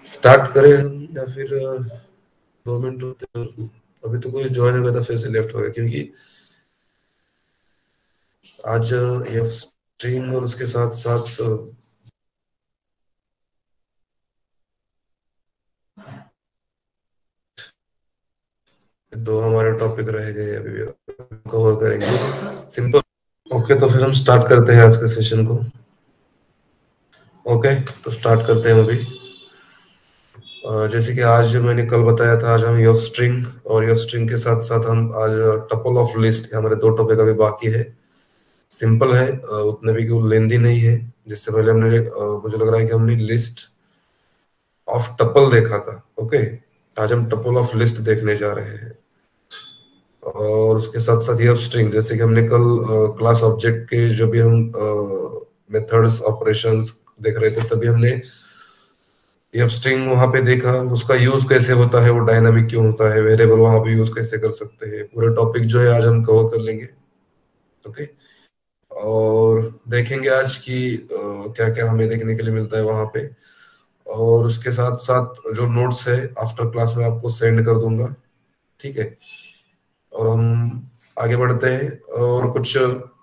Start करें हम या फिर 2 मिनट रुकते हैं? अभी तो कोई ज्वाइन हो गया था फिर से लेफ्ट हो गया, क्योंकि आज ये स्ट्रीम और उसके साथ साथ दो हमारे टॉपिक रह गए अभी भी कवर करेंगे। सिंपल। ओके, तो फिर हम स्टार्ट करते हैं आज के सेशन को। ओके, तो स्टार्ट करते हैं अभी। जैसे कि आज मैंने कल बताया था, आज हम योर स्ट्रिंग और योर स्ट्रिंग के साथ साथ हम आज टपल ऑफ लिस्ट, हमारे 2 टॉपिक अभी बाकी है। सिंपल है, उतने भी कोई लेंदी नहीं है। जिससे पहले हमने मुझे लग रहा है कि हमने लिस्ट ऑफ टपल देखा था। ओके, आज हम टपल ऑफ लिस्ट देखने जा रहे हैं। और उसके साथ साथ ये स्ट्रिंग, जैसे कि हमने कल क्लास ऑब्जेक्ट के जो भी हम मेथड्स ऑपरेशंस देख रहे थे, तभी हमने ये स्ट्रिंग वहां पे देखा, उसका यूज कैसे होता है, वो डायनामिक क्यों होता है, वेरिएबल वहां पे यूज कैसे कर सकते हैं। पूरे टॉपिक जो है आज हम कवर कर लेंगे। ओके, और देखेंगे आज की क्या क्या हमें देखने के लिए मिलता है वहां पे। और उसके साथ साथ जो नोट्स है आफ्टर क्लास में आपको सेंड कर दूंगा। ठीक है, और हम आगे बढ़ते हैं। और कुछ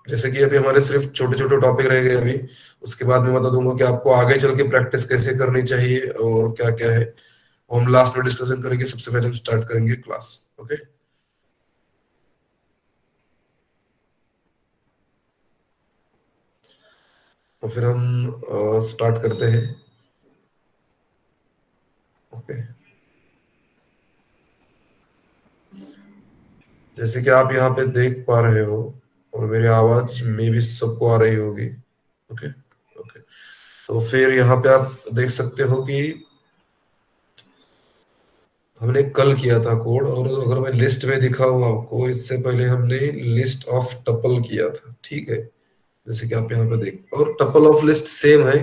जैसे कि अभी हमारे सिर्फ छोटे छोटे टॉपिक रह गए अभी, उसके बाद मैं बता दूंगा कि आपको आगे चल के प्रैक्टिस कैसे करनी चाहिए और क्या क्या है, वो हम लास्ट में डिस्कशन करेंगे। सबसे पहले हम स्टार्ट करेंगे क्लास। ओके, तो फिर हम स्टार्ट करते हैं। ओके, जैसे कि आप यहाँ पे देख पा रहे हो और मेरी आवाज में भी सबको आ रही होगी। ओके ओके, तो फिर यहाँ पे आप देख सकते हो कि हमने कल किया था कोड, और अगर मैं लिस्ट में दिखाऊं आपको, इससे पहले हमने लिस्ट ऑफ टपल किया था। ठीक है, जैसे कि आप यहाँ पे देख, और टपल ऑफ लिस्ट सेम है।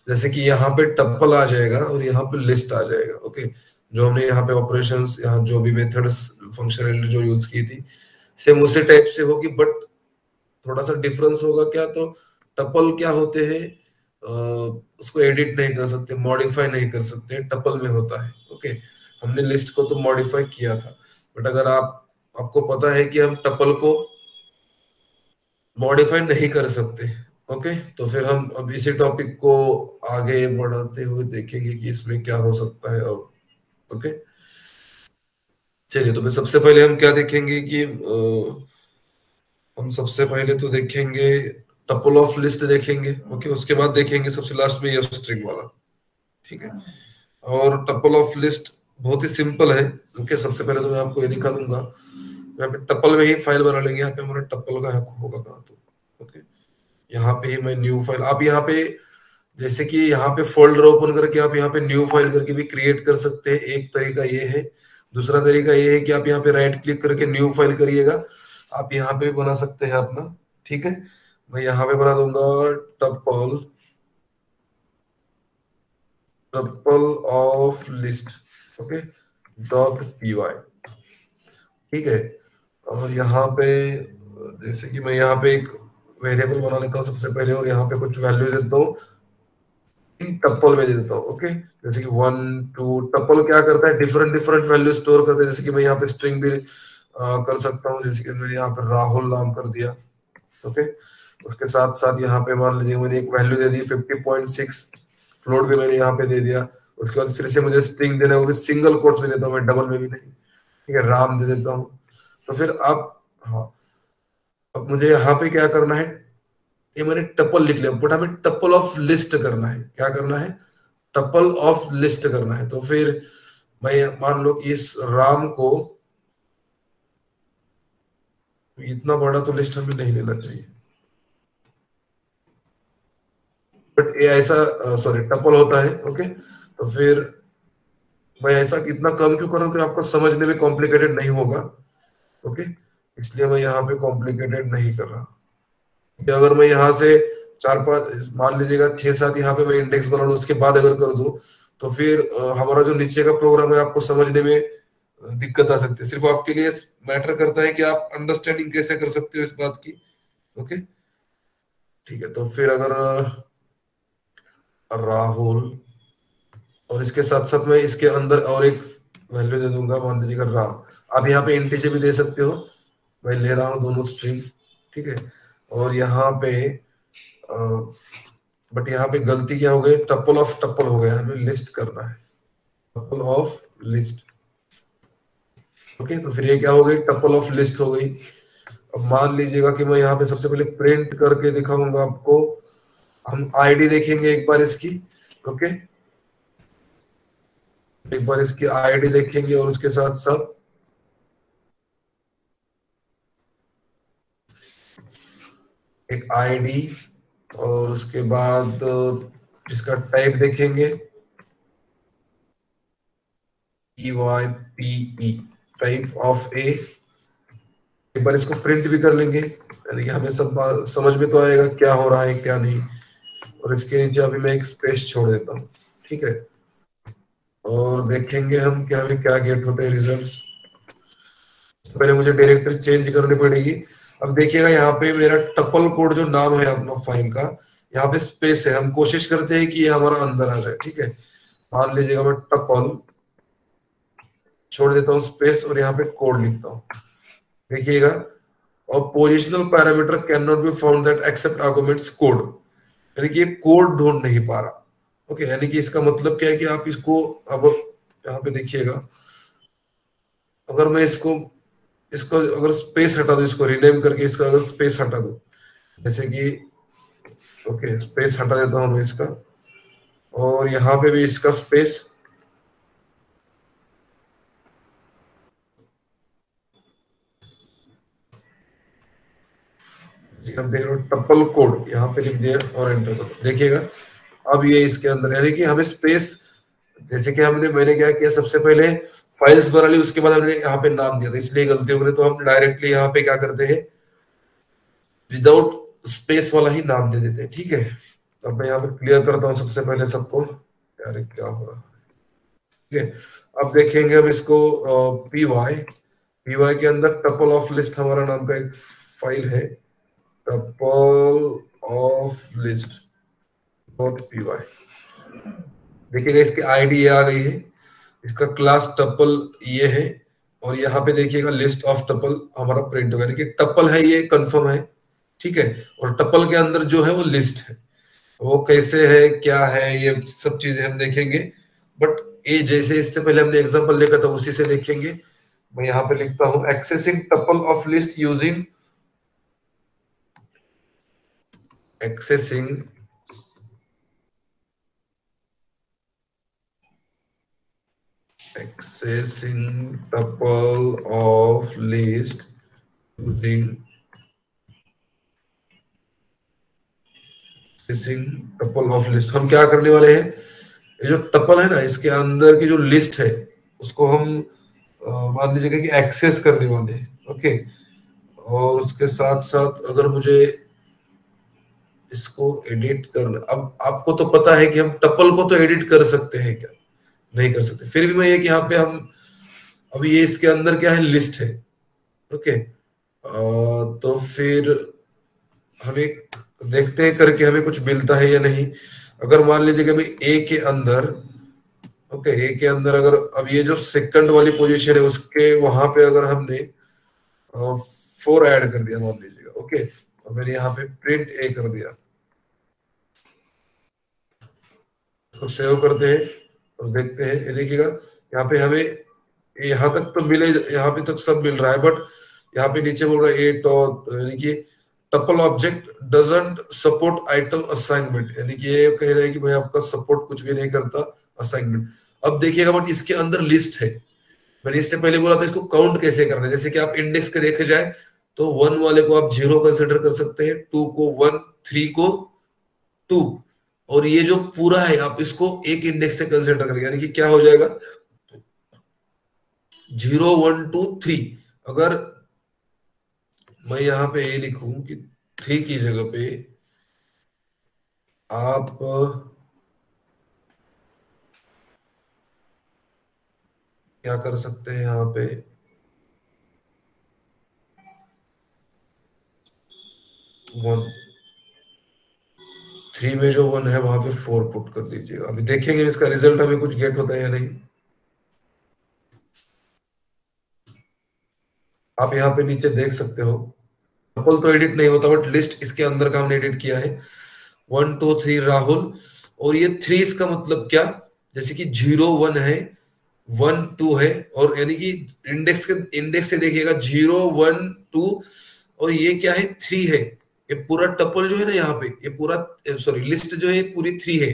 जैसे कि यहाँ पे टपल आ जाएगा और यहाँ पे लिस्ट आ जाएगा। ओके, जो हमने यहाँ पे ऑपरेशंस, यहाँ जो भी मेथड्स फंक्शनलिटी जो यूज की थी, सेम उसी टाइप से होगी। बट थोड़ा सा डिफरेंस होगा क्या, तो टपल क्या होते हैं, उसको एडिट नहीं कर सकते, मॉडिफाई नहीं कर सकते, टपल में होता है। ओके, हमने लिस्ट को तो मॉडिफाई किया था, बट अगर आपको पता है कि हम टपल को मॉडिफाई नहीं कर सकते। ओके, तो फिर हम अब इसी टॉपिक को आगे बढ़ाते हुए देखेंगे कि इसमें क्या हो सकता है। और ओके, चलिए, तो फिर सबसे पहले हम क्या देखेंगे कि हम सबसे पहले तो देखेंगे टपल ऑफ लिस्ट देखेंगे। ओके, उसके बाद देखेंगे सबसे लास्ट में ये स्ट्रिंग वाला। ठीक है, और टपल ऑफ लिस्ट बहुत ही सिंपल है। ओके, सबसे पहले तो मैं आपको ये दिखा दूंगा, यहाँ पे टपल में ही फाइल बना लेंगे। यहाँ पे हमारा टपल का होगा कहाँ, तो ओके, यहाँ पे ही मैं न्यू फाइल, आप यहाँ पे जैसे कि यहाँ पे फोल्डर ओपन करके आप यहाँ पे न्यू फाइल करके भी क्रिएट कर सकते हैं। एक तरीका ये है। दूसरा तरीका ये है कि आप यहाँ पे राइट क्लिक करके न्यू फाइल करिएगा, आप यहाँ पे भी बना सकते हैं अपना। ठीक है, मैं यहाँ पे बना दूंगा tuple tuple of list. Okay, .py। ठीक है, और यहाँ पे जैसे कि मैं यहाँ पे एक वेरिएबल बना लेता हूँ सबसे पहले, और यहाँ पे कुछ वैल्यू देता हूँ, टप्पल में दे देता हूँ। ओके, जैसे कि 1 2, टप्पल क्या करता है, डिफरेंट डिफरेंट वैल्यू स्टोर करता है। जैसे कि मैं यहाँ पे स्ट्रिंग भी कर सकता हूँ, जैसे कि मैंने यहाँ पे राहुल नाम कर दिया। ओके, उसके साथ साथ यहाँ पे मान लीजिए मैंने एक वैल्यू दे दी 50.6, फ्लोट भी मैंने यहाँ पे दे दिया। उसके बाद फिर से मुझे स्ट्रिंग देना है, वो भी सिंगल कोट्स में देता हूँ मैं, डबल में भी नहीं। ठीक है, राम दे देता हूँ। तो फिर अब हाँ, अब मुझे यहाँ पे क्या करना है, ये मैंने टपल लिख लिया, बट हमें टपल ऑफ लिस्ट करना है। क्या करना है, टपल ऑफ लिस्ट करना है। तो फिर मैं मान लो कि इस राम को, इतना बड़ा तो लिस्ट हमें नहीं लेना चाहिए, बट ये ऐसा सॉरी टपल होता है। ओके, तो फिर मैं ऐसा इतना कम क्यों कर रहा हूँ कि आपको समझने में कॉम्प्लिकेटेड नहीं होगा। ओके, इसलिए मैं यहाँ पे कॉम्प्लिकेटेड नहीं कर रहा। कि अगर मैं यहाँ से 4 5 मान लीजिएगा 6 7 यहाँ पे मैं इंडेक्स बना लूँ, उसके बाद अगर कर दूं, तो फिर हमारा जो नीचे का प्रोग्राम है आपको समझने में दिक्कत आ सकती है। सिर्फ आपके लिए मैटर करता है कि आप अंडरस्टैंडिंग कैसे कर सकते हो इस बात की। ओके, ठीक है, तो फिर अगर राहुल और इसके साथ साथ मैं इसके अंदर और एक वैल्यू दे दूंगा, मान लीजिएगा राम। आप यहाँ पे इंटीजर भी दे सकते हो, मैं ले रहा हूँ दोनों स्ट्रिंग, ठीक है। और यहाँ पे बट यहाँ पे गलती क्या हो गई, टपल ऑफ टपल हो गया, हमें लिस्ट करना है, टपल ऑफ लिस्ट। ओके, तो फिर ये क्या हो गई, टपल ऑफ लिस्ट हो गई। अब मान लीजिएगा कि मैं यहाँ पे सबसे पहले प्रिंट करके दिखाऊंगा आपको। हम आईडी देखेंगे एक बार इसकी। ओके, एक बार इसकी आईडी देखेंगे और उसके साथ साथ एक आईडी, और उसके बाद इसका टाइप देखेंगे, E Y P E, type of A. एक बार इसको प्रिंट भी कर लेंगे, यानी कि हमें सब बात समझ में तो आएगा क्या हो रहा है क्या नहीं। और इसके नीचे अभी मैं एक स्पेस छोड़ देता हूँ, ठीक है। और देखेंगे हम क्या हमें क्या गेट होते हैं रिजल्ट्स। पहले मुझे डायरेक्टरी चेंज करनी पड़ेगी। अब देखिएगा यहाँ पे मेरा टपल कोड जो नाम है अपना फाइल का, यहाँ पे स्पेस है, हम कोशिश करते हैं कि ये हमारा अंदर आ जाए, ठीक है। मान लीजिएगा मैं टपल छोड़ देता हूँ स्पेस और यहाँ पे कोड लिखता हूँ, देखिएगा। और positional parameter can not be found that except arguments code, यानी कि ये कोड ढूंढ नहीं पा रहा। ओके, यानी कि इसका मतलब क्या है कि आप इसको, अब यहाँ पे देखिएगा, अगर मैं इसको इसको अगर स्पेस हटा दो, इसको रीनेम करके इसका अगर स्पेस हटा दो, जैसे कि ओके स्पेस हटा देता हूं मैं इसका, और यहाँ पे भी इसका स्पेस, अब देख रहे हो टप्पल कोड यहाँ पे लिख दिया और एंटर कर दो, देखिएगा। अब ये इसके अंदर, यानी कि हमें स्पेस, जैसे कि मैंने क्या किया, सबसे पहले फाइल्स बना ली, उसके बाद हमने यहाँ पे नाम दिया था, इसलिए गलती हो गई। तो हम डायरेक्टली यहाँ पे क्या करते हैं, विदाउट स्पेस वाला ही नाम दे देते हैं, ठीक है। तो अब मैं यहाँ पे क्लियर करता हूँ सबसे पहले सबको, यार ये क्या हो रहा है, ठीक है। अब देखेंगे हम इसको, पी वाई, पी वाई के अंदर टपल ऑफ लिस्ट हमारा नाम का एक फाइल है, tuple of list dot P Y. देखिएगा इसकी आईडी ये आ गई है, इसका क्लास टपल ये है, और यहाँ पे देखिएगा लिस्ट ऑफ टपल हमारा प्रिंट होगा, यानी कि टपल है ये कंफर्म है, ठीक है। और टपल के अंदर जो है वो लिस्ट है, वो कैसे है क्या है ये सब चीजें हम देखेंगे। बट ये जैसे इससे पहले हमने एग्जांपल देखा था उसी से देखेंगे। मैं यहाँ पे लिखता हूँ accessing tuple of list using, accessing accessing tuple of list using accessing tuple of list। हम क्या करने वाले हैं, ये जो टपल है ना इसके अंदर की जो लिस्ट है उसको हम मान लीजिएगा कि एक्सेस करने वाले हैं। ओके, और उसके साथ साथ अगर मुझे इसको एडिट करना, अब आपको तो पता है कि हम टपल को तो एडिट कर सकते हैं क्या, नहीं कर सकते। फिर भी मैं एक यहाँ पे हम अभी ये इसके अंदर क्या है, लिस्ट है। ओके, तो फिर हमें देखते हैं करके हमें कुछ मिलता है या नहीं। अगर मान लीजिए कि हमें ए के अंदर, ओके ए के अंदर अगर अब ये जो सेकंड वाली पोजीशन है उसके वहां पे अगर हमने 4 ऐड कर दिया मान लीजिएगा, ओके, और मैंने यहाँ पे प्रिंट ए कर दिया, उसको सेव करते हैं और देखते हैं। ये देखिएगा यहाँ पे हमें यहाँ तक तो मिले, यहाँ पे तक सब मिल रहा है, बट यहाँ पे नीचे बोल रहा है एट, और यानी कि tuple object doesn't support item assignment, यानी कि ये कह रहे हैं कि भाई आपका सपोर्ट कुछ भी नहीं करता असाइनमेंट। अब देखिएगा बट इसके अंदर लिस्ट है, मैंने इससे पहले बोला था इसको काउंट कैसे करना है। जैसे कि आप इंडेक्स के देखे जाए तो 1 वाले को आप 0 कंसिडर कर सकते हैं, 2 को 1, 3 को 2, और ये जो पूरा है आप इसको एक इंडेक्स से कंसिडर करेंगे, यानी कि क्या हो जाएगा 0 1 2 3। अगर मैं यहाँ पे ये लिखूं कि 3 की जगह पे आप क्या कर सकते हैं, यहाँ पे 1, 3 में जो 1 है वहां पे 4 पुट कर दीजिएगा। अभी देखेंगे इसका रिजल्ट हमें कुछ गेट होता है या नहीं। आप यहाँ पे नीचे देख सकते हो, टपल तो एडिट नहीं होता बट लिस्ट इसके अंदर का हमने एडिट किया है। 1 2 3 राहुल, और ये 3 इसका मतलब क्या, जैसे कि 0 1 है, 1 2 है, और यानी कि इंडेक्स से देखिएगा 0 1 2, और ये क्या है 3 है। ये पूरा टपल जो है ना यहाँ पे, ये पूरा सॉरी लिस्ट जो है पूरी 3 है,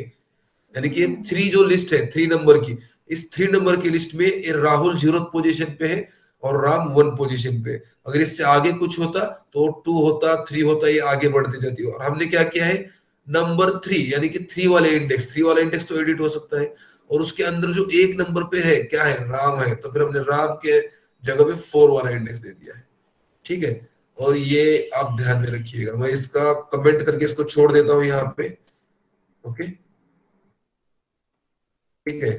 यानी कि 3 जो लिस्ट है 3 नंबर की, इस 3 नंबर की लिस्ट में ये राहुल 0th पोजीशन पे है और राम 1 पोजीशन पे। अगर इससे आगे कुछ होता तो 2 होता 3 होता, ये आगे बढ़ती जाती है। और हमने क्या किया है, नंबर 3 यानी कि 3 वाला इंडेक्स तो एडिट हो सकता है, और उसके अंदर जो एक नंबर पे है क्या है, राम है, तो फिर हमने राम के जगह पे 4 वाला इंडेक्स दे दिया है। ठीक है, और ये आप ध्यान में रखिएगा। मैं इसका कमेंट करके इसको छोड़ देता हूँ यहाँ पे। ओके, ठीक है।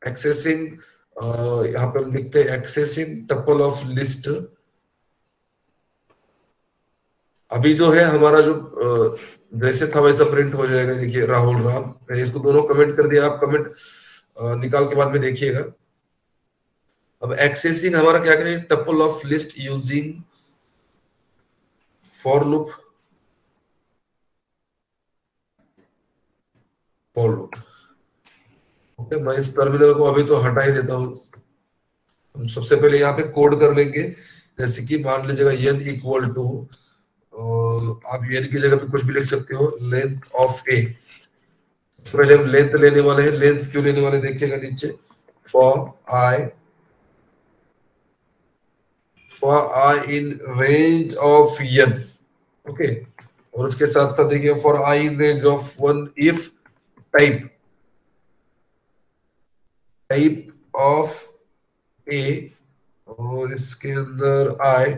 एक्सेसिंग, यहाँ पे हम लिखते हैं एक्सेसिंग टपल ऑफ लिस्ट। अभी जो है हमारा जो जैसे था वैसा प्रिंट हो जाएगा। देखिए राहुल राम, मैंने इसको दोनों कमेंट कर दिया, आप कमेंट निकाल के बाद में देखिएगा। अब एक्सेसिंग हमारा क्या करें, tuple of list using for loop, for loop. Okay, मैं इस टर्मिनल को अभी तो हटा ही देता हूँ। हम सबसे पहले यहाँ पे कोड कर लेंगे, जैसे कि मान लीजिएगा n इक्वल टू, आप n की जगह पे कुछ भी लिख सकते हो, लेंथ ऑफ ए। पहले हम लेंथ लेने वाले हैं। लेंथ क्यों लेने वाले देखिएगा नीचे, for I in range of n। Okay, और उसके साथ साथ देखिए for I in range of 1 if type of A, और इसके अंदर आई।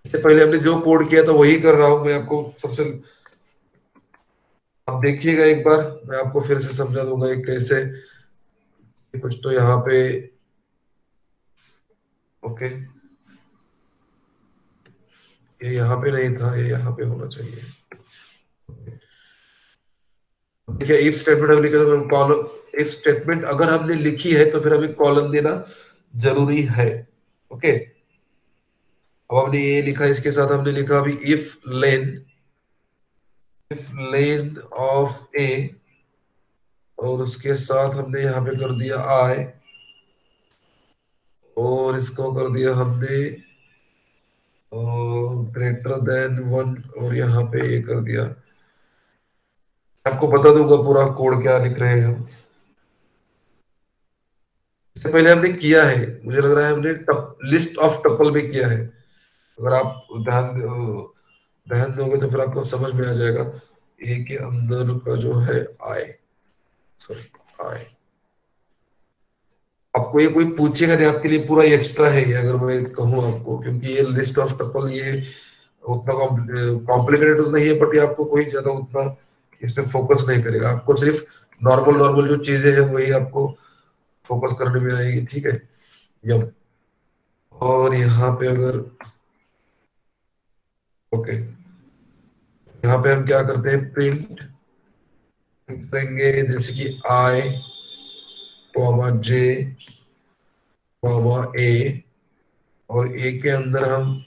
इससे पहले हमने जो कोड किया था वही कर रहा हूं मैं आपको सबसे। आप देखिएगा एक बार, मैं आपको फिर से समझा दूंगा एक कैसे। कुछ तो यहाँ पे, ओके, ये यहाँ पे नहीं था, ये यहाँ पे होना चाहिए। देखिए इफ स्टेटमेंट हम लिखे तो कॉलम, इफ स्टेटमेंट अगर हमने लिखी है तो फिर हमें कॉलम देना जरूरी है। ओके, अब हमने ये लिखा, इसके साथ हमने लिखा अभी इफ लेन ऑफ ए, और उसके साथ हमने यहाँ पे कर दिया आई, और इसको कर दिया हमने ग्रेटर देन 1, और यहाँ पे ये कर दिया। आपको बता दूंगा पूरा कोड क्या लिख रहे हैं हम। इससे पहले हमने किया है, मुझे लग रहा है हमने लिस्ट ऑफ टपल भी किया है। अगर आप ध्यान दोगे तो फिर आपको समझ में आ जाएगा। ए के अंदर का जो है आई, सॉरी आई, आपको ये कोई पूछेगा नहीं, आपके लिए पूरा एक्स्ट्रा है ये, अगर मैं कहूँ आपको, क्योंकि ये लिस्ट ऑफ टपल ये उतना कॉम्प्लिकेटेड तो नहीं है, बट ये आपको कोई ज्यादा उतना इस पे फोकस नहीं करेगा। आपको सिर्फ नॉर्मल नॉर्मल जो चीजें हैं वही आपको फोकस करने में आएगी। ठीक है, यप। और यहाँ पे अगर, ओके, यहाँ पे हम क्या करते हैं, प्रिंट करेंगे जैसे कि आई कॉमा जे कॉमा ए, और ए के अंदर हम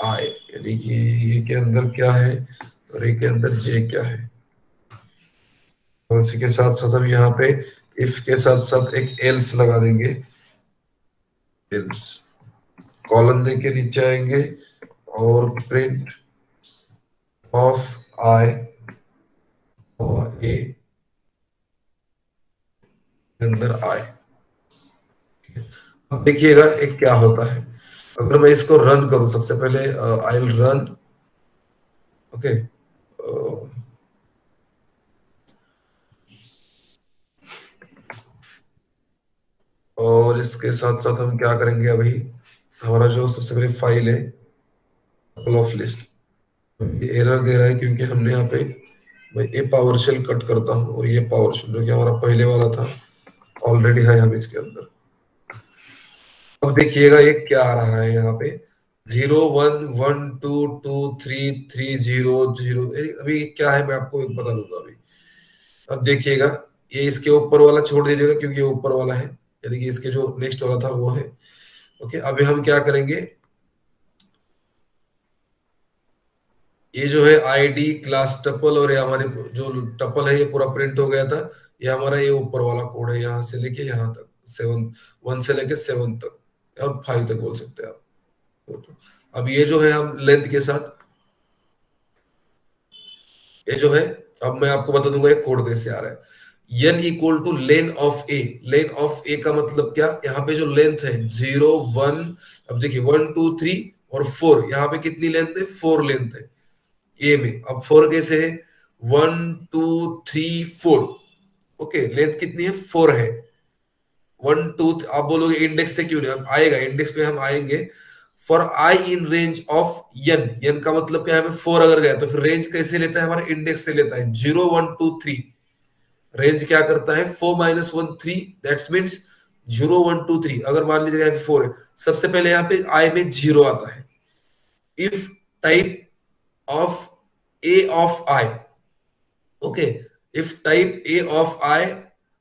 आई, यानी कि ए के अंदर क्या है और ए के अंदर जे क्या है। और इसी के साथ साथ हम यहाँ पे इफ के साथ साथ एक एल्स लगा देंगे। एल्स कॉलन दे के नीचे आएंगे, और प्रिंट ऑफ आई ए अंदर आई। अब देखिएगा एक क्या होता है, अगर मैं इसको रन करूं, सबसे पहले आई विल रन। ओके, और इसके साथ साथ हम क्या करेंगे, अभी हमारा जो सबसे पहले फाइल है ऑफ लिस्ट, एरर दे रहा है क्योंकि हमने यहाँ पे, मैं ये पावर शेल कट करता हूँ, और ये पावर शेल जो कि हमारा पहले वाला था ऑलरेडी है हम इसके अंदर। अब देखिएगा ये क्या आ रहा है यहाँ पे, 0 1 1 2 2 3 3 0 0। अभी क्या है मैं आपको एक बता दूंगा अभी। अब देखिएगा, ये इसके ऊपर वाला छोड़ दीजिएगा क्योंकि ये ऊपर वाला है, यानी कि इसके जो नेक्स्ट वाला था वो है। ओके, अभी हम क्या करेंगे, ये जो है आईडी क्लास टपल और ये हमारे जो टपल है ये पूरा प्रिंट हो गया था। ये हमारा ये ऊपर वाला कोड है, यहाँ से लेके यहाँ तक 1 से लेके 7 तक और 5 तक बोल सकते हैं आप। अब ये जो है हम लेंथ के साथ, ये जो है, अब मैं आपको बता दूंगा ये कोड कैसे आ रहा है। n equal to len of A. Len of A का मतलब क्या, यहाँ पे जो लेंथ है 0 1, अब देखिए 1 2 3 और 4, यहाँ पे कितनी लेंथ है, 4 लेंथ है ए में। अब 4 कैसे है, 1 2 3 4। ओके, लेंथ कितनी है, 4 है। 1 2, आप बोलोगे इंडेक्स से क्यों नहीं, अब आएगा इंडेक्स पे हम आएंगे। For I in range of n, n का मतलब क्या है, 4 अगर गया तो फिर रेंज कैसे लेता है, हमारा इंडेक्स से लेता है 0 1 2 3। रेंज क्या करता है, 4 माइनस 1 3, दैट्स मीन्स 0 1 2 3। अगर मान लीजिए यहाँ पे 4 है, सबसे पहले यहाँ पे आई में 0 आता है। If type of A of I, okay, if type A of I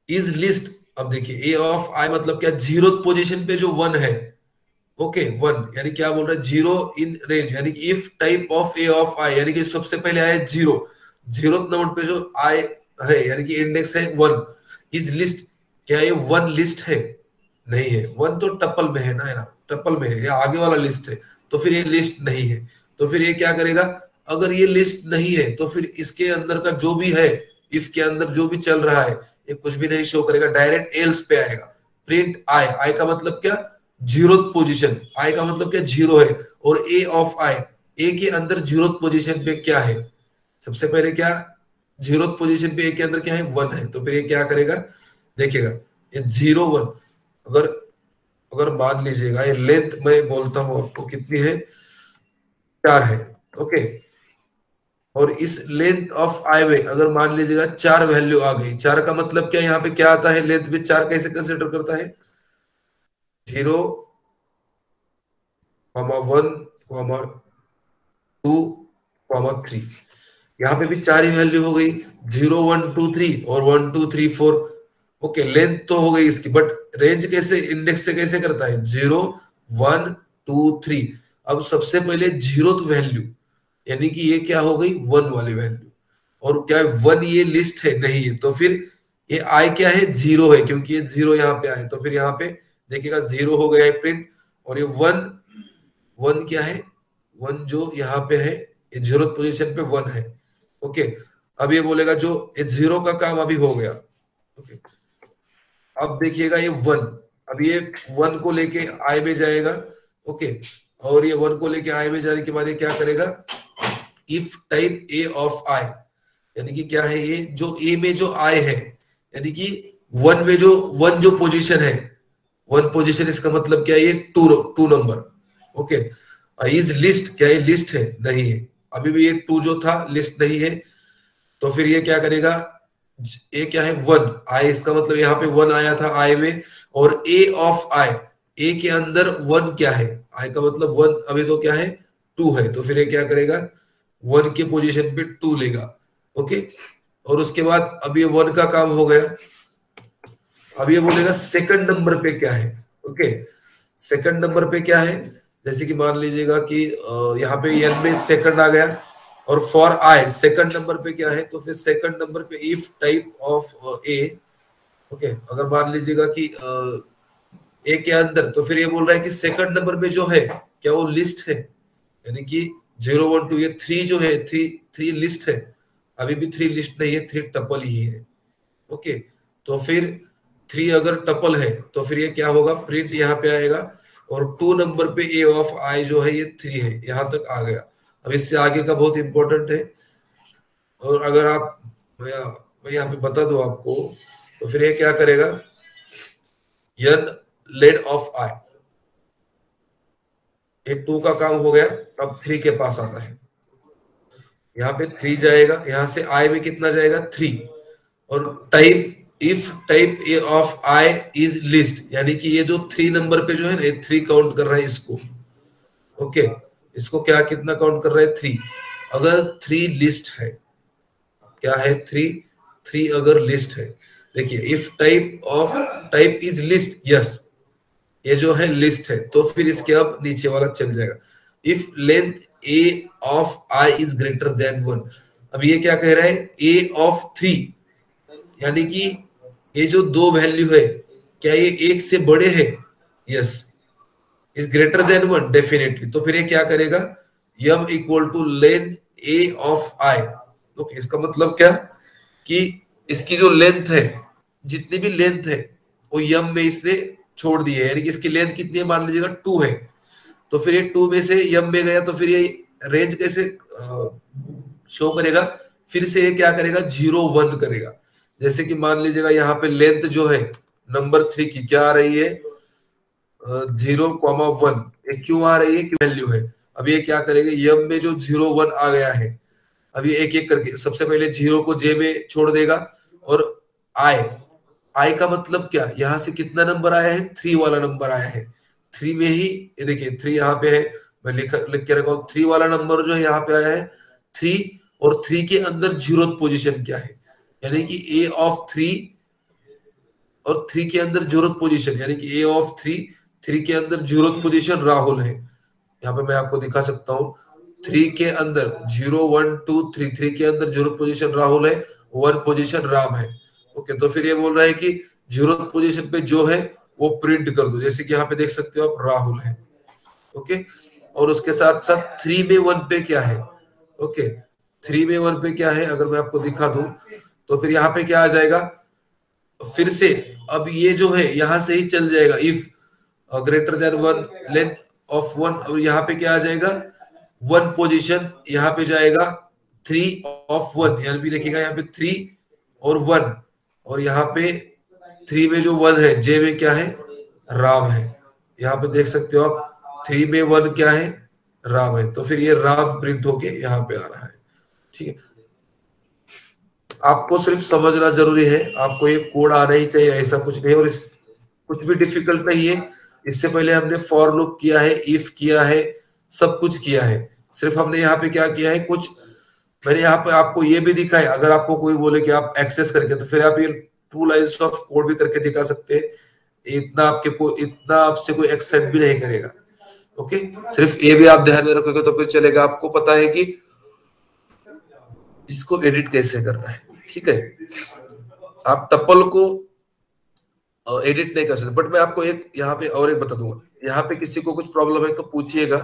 is list. अब देखिए ए ऑफ आई मतलब क्या, जीरो पोजीशन पे जो 1 है, ओके 1 यानी क्या बोल रहा है, 0 इन रेंज, यानी कि if type of A of I, यानी कि सबसे पहले आया 0, 0 नंबर पे जो आई है यानी कि इंडेक्स है 1, इज लिस्ट, क्या ये 1 लिस्ट है, नहीं है। 1 तो टपल में है ना यार, टपल में है, या आगे वाला लिस्ट है, तो फिर ये लिस्ट नहीं है। तो फिर ये क्या करेगा, अगर ये लिस्ट नहीं है तो फिर इसके अंदर का जो भी है, इफ के अंदर जो भी चल रहा है ये कुछ भी नहीं शो करेगा, डायरेक्ट एल्स पे आएगा। प्रिंट आई, आई का मतलब क्या, जीरो पोजीशन, आई का मतलब क्या, जीरो है। और ए ऑफ आई, ए के अंदर जीरो पोजीशन पे क्या है, सबसे पहले क्या, जीरो पोजीशन पे ए के अंदर क्या है, 1 है। तो फिर ये क्या करेगा, देखिएगा ये 0 1, अगर अगर मान लीजिएगा ये लेंथ मैं बोलता हूं आपको कितनी है, 4 है। ओके, और इस लेंथ ऑफ आई में अगर मान लीजिएगा 4 वैल्यू आ गई, 4 का मतलब क्या, यहाँ पे क्या आता है, लेंथ में 4 कैसे कंसिडर करता है, 0 1 2 3। यहाँ पे भी 4 ही वैल्यू हो गई, 0 1 2 3 और 1 2 3 4। ओके, लेंथ तो हो गई इसकी, बट रेंज कैसे, इंडेक्स से कैसे करता है, 0 1 2 3। अब सबसे पहले जीरोथ वैल्यू, यानी कि ये क्या हो गई, 1 वाली वैल्यू, और क्या 1 ये लिस्ट है, नहीं है। तो फिर ये आई क्या है, 0 है, क्योंकि ये 0 यहाँ पे आए, तो फिर यहाँ पे देखिएगा 0 हो गया है प्रिंट। और ये 1 क्या है, 1 जो यहाँ पे है, ये जीरो पोजीशन पे 1 है। ओके, अब ये बोलेगा जो ये 0 का काम अभी हो गया। ओके, अब देखिएगा ये 1, अब ये 1 को लेके आई में जाएगा। ओके, और ये 1 को लेके आई में जाने के बाद ये क्या करेगा, if type A of I, यानी कि क्या है, ये जो ए में जो आई है, यानी कि 1 में जो 1 जो पोजीशन है, 1 पोजीशन, इसका मतलब क्या है, ये 2 नंबर। ओके, इज लिस्ट, क्या ये लिस्ट है, नहीं है। अभी भी ये 2 जो था लिस्ट नहीं है। तो फिर ये क्या करेगा, ए क्या है, 1, आई इसका मतलब यहाँ पे 1 आया था आई में, और ए ऑफ आई, ए के अंदर 1 क्या है, आई का मतलब 1 अभी तो क्या है, 2 है। तो फिर ये क्या करेगा, 1 के पोजीशन पे 2 लेगा। ओके, और उसके बाद अब ये 1 का काम हो गया। अब ये बोलेगा सेकंड नंबर पे क्या है। ओके, सेकंड नंबर पे क्या है, जैसे कि मान लीजिएगा कि यहाँ पे एन में सेकंड आ गया, और फॉर आई सेकंड नंबर पे क्या है, तो फिर सेकंड नंबर पे if type of A. Okay, अगर मान लीजिएगा कि ए के अंदर, तो फिर ये बोल रहा है कि सेकंड नंबर पे जो है क्या वो लिस्ट है, यानी कि 0 1 2, ये 3 जो है, 3 लिस्ट है, अभी भी 3 लिस्ट नहीं है, 3 टपल ही है। ओके, तो फिर 3 अगर टपल है तो फिर ये क्या होगा, प्रिंट यहाँ पे आएगा, और 2 नंबर पे ए ऑफ आई जो है ये 3 है, यहां तक आ गया। अब इससे आगे का बहुत इंपॉर्टेंट है, और अगर आप, मैं यहाँ पे बता दूं आपको, तो फिर ये क्या करेगा, यन लेड ऑफ आई, ये 2 का काम हो गया। अब 3 के पास आता है, यहाँ पे 3 जाएगा, यहाँ से आई में कितना जाएगा, 3, और type if type A of I is list, यानी कि ये जो 3 नंबर पे जो है ना, ये 3 काउंट कर रहा है इसको। ओके, इसको क्या कितना काउंट कर रहा है, 3। अगर 3 लिस्ट है, क्या है, 3 अगर लिस्ट है, देखिए if type is list, yes ये जो है लिस्ट है, तो फिर इसके अब नीचे वाला चल जाएगा। If length A of I is greater than 1, अब ये क्या कह रहा है, ए ऑफ 3, यानी कि ये जो दो वैल्यू है क्या ये एक से बड़े हैं, yes, is greater than 1 definitely, तो फिर ये क्या करेगा, M equal to length A of I. Okay, इसका मतलब क्या कि इसकी जो लेंथ है, जितनी भी लेंथ है वो यम में इसने छोड़ दी है, यानी कि इसकी लेंथ कितनी है, मान लीजिएगा 2 है, तो फिर ये 2 में से यम में गया, तो फिर ये रेंज कैसे शो करेगा, फिर से ये क्या करेगा, 0 1 करेगा। जैसे कि मान लीजिएगा यहाँ पे लेंथ जो है नंबर 3 की क्या आ रही है, 0,1, ये क्यों आ रही है, क्यों वैल्यू है। अब ये क्या करेगा, यम में जो 0 1 आ गया है, अब ये एक एक करके सबसे पहले 0 को जे में छोड़ देगा, और आई का मतलब क्या, यहां से कितना नंबर आया है, 3 वाला नंबर आया है, 3 में ही ये देखिए 3 यहाँ पे है, मैं लिख के रखा हूँ, 3 वाला नंबर जो है यहाँ पे आया है 3, और 3 के अंदर 0th पोजीशन क्या है, यानी कि ए ऑफ 3, और 3 के अंदर 0th पोजीशन, यानी कि ए ऑफ 3 के अंदर 0th पोजीशन राहुल है। यहाँ पे मैं आपको दिखा सकता हूँ, 3 के अंदर 0 1 2 3, 3 के अंदर 0th पोजीशन राहुल है, 1 पोजीशन राम है। ओके, तो फिर ये बोल रहा है कि 0th पोजीशन पे जो है वो प्रिंट कर दो, जैसे कि यहाँ पे देख सकते हो आप राहुल है। ओके, और उसके साथ साथ 3 में 1 पे क्या है, ओके 3 में 1 पे क्या है, अगर मैं आपको दिखा दूं तो फिर यहाँ पे क्या आ जाएगा, फिर से अब ये जो है यहां से ही चल जाएगा, if greater than 1 length of 1, और यहाँ पे क्या आ जाएगा, 1 पोजीशन यहाँ पे जाएगा 3 ऑफ 1, यानी भी देखिएगा यहाँ पे 3 और 1, और यहाँ पे 3 में जो 1 है जे में क्या है, राम है। यहाँ पे देख सकते हो आप 3 में 1 क्या है, राम है, तो फिर ये राम प्रिंट होके यहाँ पे आ रहा है। ठीक है, आपको सिर्फ समझना जरूरी है, आपको ये कोड आना ही चाहिए, ऐसा कुछ नहीं, और कुछ भी डिफिकल्ट नहीं है। इससे पहले हमने फॉर लूप किया है, इफ किया है, सब कुछ किया है, सिर्फ हमने यहाँ पे क्या किया है, कुछ मैंने यहाँ पे आपको ये भी दिखा है, अगर आपको कोई बोले कि आप एक्सेस करके, तो फिर आप ये 2 लाइन्स ऑफ कोड भी करके दिखा सकते हैं, इतना आपसे कोई एक्सेप्ट भी नहीं करेगा। ओके, सिर्फ ये भी आप ध्यान में रखोगे तो फिर चलेगा, आपको पता है कि इसको एडिट कैसे करना है। ठीक है, आप टपल को एडिट नहीं कर सकते, बट मैं आपको एक यहाँ पे और एक बता दूंगा, यहाँ पे किसी को कुछ प्रॉब्लम है तो पूछिएगा,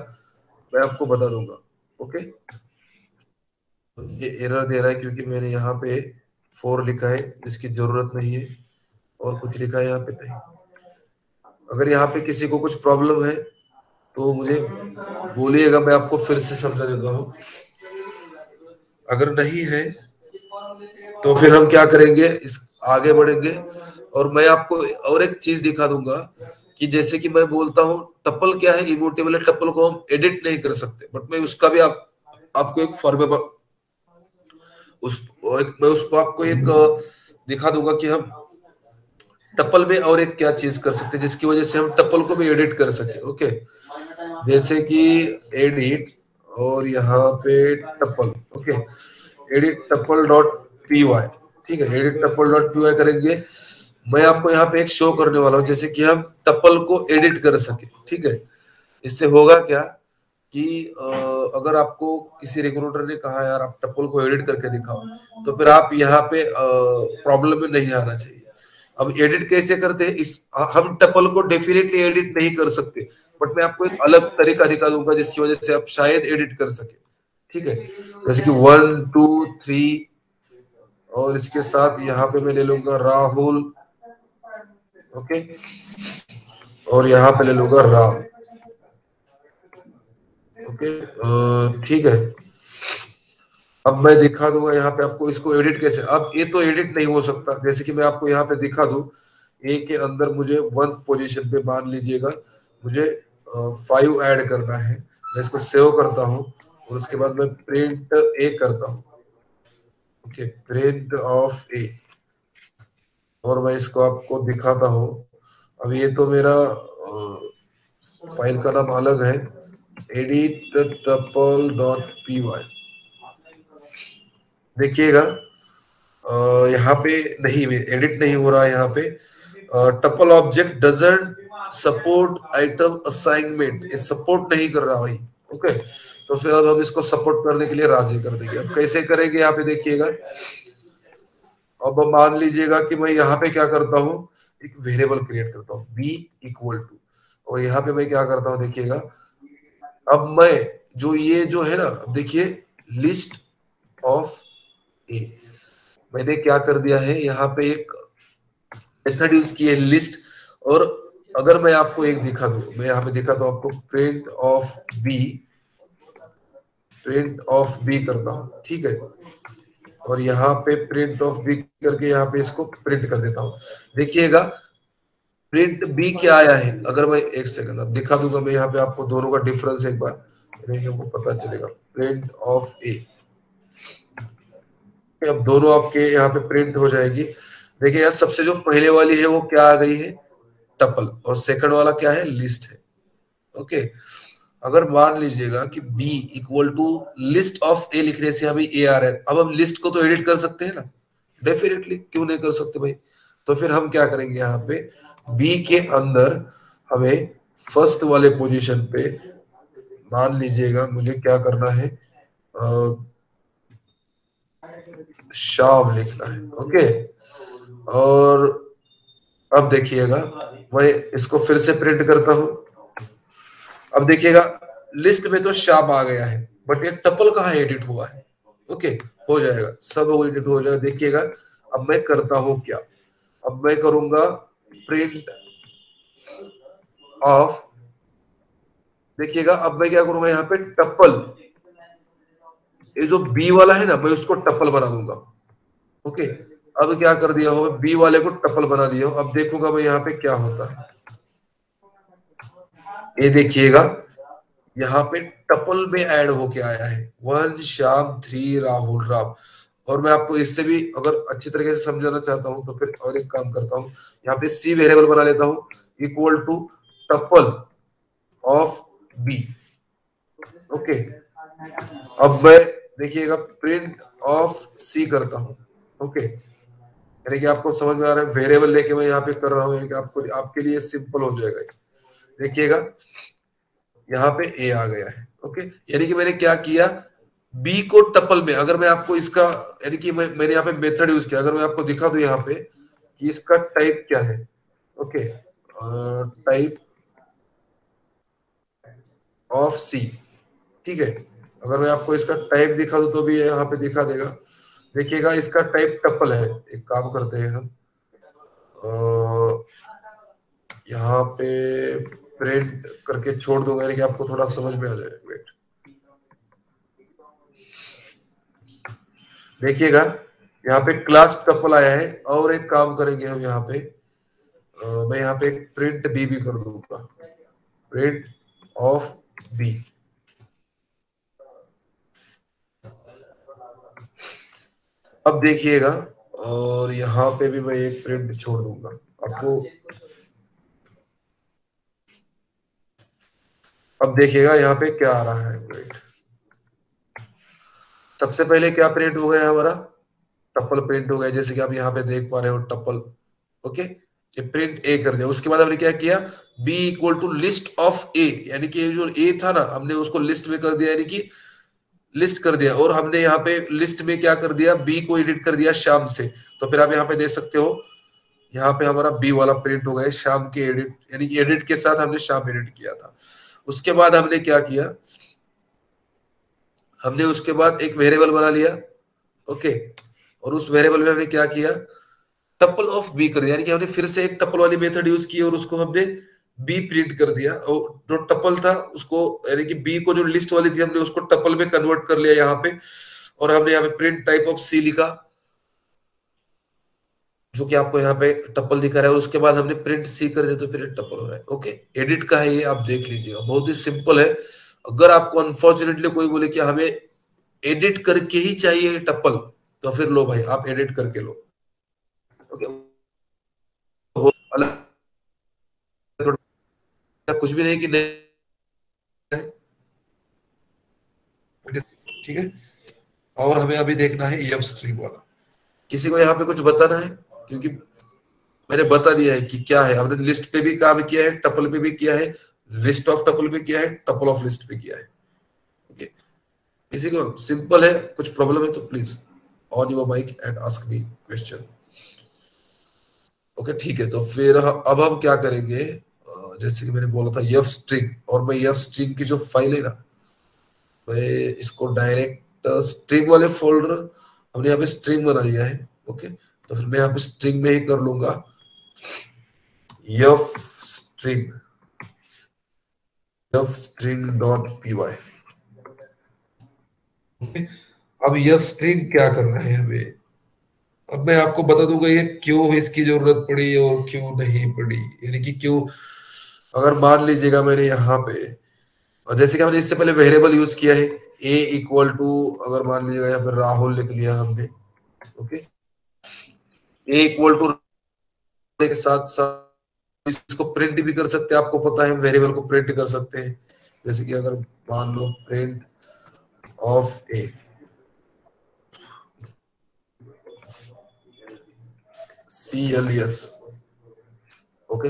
मैं आपको बता दूंगा। ओके, ये एरर दे रहा है क्योंकि मैंने यहाँ पे 4 लिखा है, इसकी जरूरत नहीं है, और कुछ लिखा है यहाँ पे नहीं। अगर यहाँ पे किसी को कुछ प्रॉब्लम है तो मुझे बोलिएगा, मैं आपको फिर से समझा देता हूँ। अगर नहीं है तो फिर हम क्या करेंगे, इस आगे बढ़ेंगे, और मैं आपको और एक चीज दिखा दूंगा कि जैसे कि मैं बोलता हूँ टपल क्या है, इमोटेबल है, टपल को हम एडिट नहीं कर सकते, बट मैं उसका भी आपको एक फॉर्मेबल मैं उसको आपको एक दिखा दूंगा कि हम टपल में और एक क्या चीज कर सकते हैं जिसकी वजह से हम टपल को भी एडिट कर सके। ओके, जैसे कि एडिट और यहाँ पे tuple, okay edit tuple dot P Y, ठीक है, edit tuple dot P Y करेंगे। मैं आपको यहाँ पे एक शो करने वाला हूँ जैसे कि हम टपल को एडिट कर सके। ठीक है, इससे होगा क्या कि अगर आपको किसी रिक्रूटर ने कहा यार आप टपल को एडिट करके दिखाओ, तो फिर आप यहाँ पे प्रॉब्लम में नहीं आना चाहिए। अब एडिट कैसे करते हैं, इस हम टपल को डेफिनेटली एडिट नहीं कर सकते, बट मैं आपको एक अलग तरीका दिखा दूंगा जिसकी वजह से आप शायद एडिट कर सके। ठीक है, जैसे कि 1 2 3, और इसके साथ यहाँ पे मैं ले लूंगा राहुल, ओके, और यहाँ पे ले लूंगा राम। ओके, ठीक है, अब मैं दिखा दूंगा यहाँ पे आपको इसको एडिट कैसे। अब ये तो एडिट नहीं हो सकता, जैसे कि मैं आपको यहाँ पे दिखा दूं, ए के अंदर मुझे 1 पोजीशन पे मान लीजिएगा मुझे 5 ऐड करना है, मैं इसको सेव करता हूँ, और उसके बाद मैं प्रिंट ए करता हूँ। ओके, प्रिंट ऑफ ए, और मैं इसको आपको दिखाता हूँ। अब ये तो मेरा फाइल का नाम अलग है, edit tuple dot P Y, देखिएगा यहाँ पे नहीं, एडिट नहीं हो रहा है यहाँ पे। Tuple object doesn't support item assignment, ये सपोर्ट नहीं कर रहा भाई। ओके, तो फिर अब हम इसको सपोर्ट करने के लिए राजी कर देंगे। अब कैसे करेंगे यहाँ पे देखिएगा। अब मान लीजिएगा कि मैं यहाँ पे क्या करता हूँ, एक वेरिएबल क्रिएट करता हूँ बी इक्वल टू, और यहाँ पे मैं क्या करता हूँ देखिएगा। अब मैं जो ये जो है ना, देखिए लिस्ट ऑफ ए, मैंने क्या कर दिया है यहाँ पे एक मेथड यूज की है लिस्ट। और अगर मैं आपको एक दिखा दूं, मैं यहाँ पे दिखा दूं आपको, print of B, print of B करता हूं, ठीक है। और यहाँ पे प्रिंट ऑफ बी करके यहाँ पे इसको प्रिंट कर देता हूं। देखिएगा प्रिंट बी क्या आया है, अगर मैं एक सेकंड अब दिखा दूंगा मैं यहाँ पे आपको दोनों का डिफरेंस एक बार, हमको पता चलेगा। प्रिंट ऑफ ए, अब दोनों आपके यहाँ पे प्रिंट हो जाएगी। देखिए यार, सबसे जो पहले वाली है वो क्या आ गई है, टपल, और सेकंड वाला क्या है, लिस्ट है। ओके, अगर मान लीजिएगा कि b equal to list of A लिखने से हमें ए आ रहा है, अब हम लिस्ट को तो एडिट कर सकते हैं ना, डेफिनेटली, क्यों नहीं कर सकते भाई। तो फिर हम क्या करेंगे, यहाँ पे b के अंदर हमें फर्स्ट वाले पोजीशन पे मान लीजिएगा मुझे क्या करना है, शाम लिखना है। ओके, और अब देखिएगा मैं इसको फिर से प्रिंट करता हूं। अब देखिएगा लिस्ट में तो शाम आ गया है, बट ये टपल कहाँ एडिट हुआ है। ओके, हो जाएगा, सब एडिट हो जाएगा। देखिएगा अब मैं करता हूं क्या, अब मैं करूंगा प्रिंट ऑफ, देखिएगा अब मैं क्या करूंगा यहाँ पे टपल, ये जो बी वाला है ना, मैं उसको टपल बना दूंगा। ओके, अब क्या कर दिया हो, बी वाले को टपल बना दिया हो। अब देखूंगा मैं यहाँ पे क्या होता है, ये देखिएगा यहाँ पे टपल में ऐड होके आया है, वन श्याम, थ्री राहुल राम। और मैं आपको इससे भी अगर अच्छी तरीके से समझाना चाहता हूं तो फिर और एक काम करता हूं, यहाँ पे सी वेरिएबल बना लेता हूं equal to tuple of B. Okay, अब मैं देखिएगा प्रिंट ऑफ सी करता हूं। ओके, यानी कि आपको समझ में आ रहा है, वेरिएबल लेके मैं यहाँ पे कर रहा हूँ, आपको आपके लिए सिंपल हो जाएगा। देखिएगा यहाँ पे ए आ गया है। ओके, यानी कि मैंने क्या किया, बी को टपल में, अगर मैं आपको इसका, यानी कि मैंने यहाँ पे मेथड यूज किया, अगर मैं आपको दिखा दूं यहाँ पे कि इसका टाइप क्या है। ओके, टाइप ऑफ सी, ठीक है। अगर मैं आपको इसका टाइप दिखा दूं तो भी यहाँ पे दिखा देगा। देखिएगा इसका टाइप टपल है। एक काम करते हैं हम, यहाँ पे प्रिंट करके छोड़ दूंगा, यानी कि आपको थोड़ा समझ में आ जाएगा। वेट, देखिएगा यहाँ पे क्लास टपल आया है। और एक काम करेंगे हम यहाँ पे, मैं यहाँ पे एक प्रिंट बी भी कर दूंगा, प्रिंट ऑफ बी। अब देखिएगा, और यहाँ पे भी मैं एक प्रिंट छोड़ दूंगा आपको। अब देखिएगा यहाँ पे क्या आ रहा है, प्रिंट, सबसे पहले क्या प्रिंट हो गया हमारा, टप्पल प्रिंट हो गया, जैसे कि आप यहाँ पे देख पा रहे हो टप्पल। ओके, ये प्रिंट ए कर दिया। उसके बाद हमने क्या किया, B equal to list of A, यानी कि जो ए था ना, हमने उसको लिस्ट में कर दिया, यानी कि लिस्ट कर दिया। और हमने यहाँ पे लिस्ट में क्या कर दिया, बी को एडिट कर दिया शाम से। तो फिर आप यहाँ पे देख सकते हो, यहाँ पे हमारा बी वाला प्रिंट हो गया शाम के एडिट, यानी कि एडिट के साथ हमने शाम एडिट किया था। उसके बाद हमने क्या किया, हमने उसके बाद एक वेरिएबल बना लिया। ओके, और उस वेरिएबल में हमने क्या किया, टपल ऑफ बी कर दिया, यानी कि हमने फिर से एक टपल वाली मेथड यूज की और उसको हमने बी प्रिंट कर दिया। और जो टपल था उसको, यानी कि बी को जो लिस्ट वाली थी, हमने उसको टपल में कन्वर्ट कर लिया यहाँ पे। और हमने यहाँ पे प्रिंट टाइप ऑफ सी लिखा, जो कि आपको यहाँ पे टप्पल दिखा रहा है। और उसके बाद हमने प्रिंट सी कर दिया, तो फिर टप्पल हो रहा है। ओके, एडिट का है ये, आप देख लीजिएगा, बहुत ही सिंपल है। अगर आपको अनफॉर्चुनेटली कोई बोले कि हमें एडिट करके ही चाहिए टप्पल, तो फिर लो भाई, आप एडिट करके लो। ओके, अलग कुछ भी नहीं कि नहीं, ठीक है। और हमें अभी देखना है ईएफ स्ट्रिंग वाला। किसी को यहाँ पे कुछ बताना है? क्योंकि मैंने बता दिया है कि क्या है, हमने लिस्ट पे भी काम किया है, टपल पे भी किया है, लिस्ट ऑफ टपल पे किया है, टपल ऑफ लिस्ट पे किया है। ओके, किसी को सिंपल है, कुछ प्रॉब्लम है तो please on your mic and ask me question. Okay ठीक है, तो फिर अब हम क्या करेंगे, जैसे कि मैंने बोला था एफ स्ट्रिंग, और मैं एफ स्ट्रिंग की जो फाइल है ना, मैं इसको डायरेक्ट स्ट्रिंग वाले फोल्डर, हमने यहाँ पे स्ट्रिंग बना लिया है। ओके, तो फिर मैं यहाँ पे स्ट्रिंग में ही कर लूंगा F string, F string dot P Y. Okay, अब एफ स्ट्रिंग क्या करना है हमें, अब मैं आपको बता दूंगा ये क्यों इसकी जरूरत पड़ी और क्यों नहीं पड़ी, यानी कि क्यों। अगर मान लीजिएगा मैंने यहाँ पे, और जैसे कि हमने इससे पहले वेरिएबल यूज किया है a इक्वल टू, अगर मान लीजिएगा यहाँ पे राहुल लिख लिया हमने। ओके, a इक्वल टू के साथ साथ इसको प्रिंट भी कर सकते हैं, आपको पता है वेरिएबल को प्रिंट कर सकते हैं। जैसे कि अगर मान लो print of a, CLS। Okay,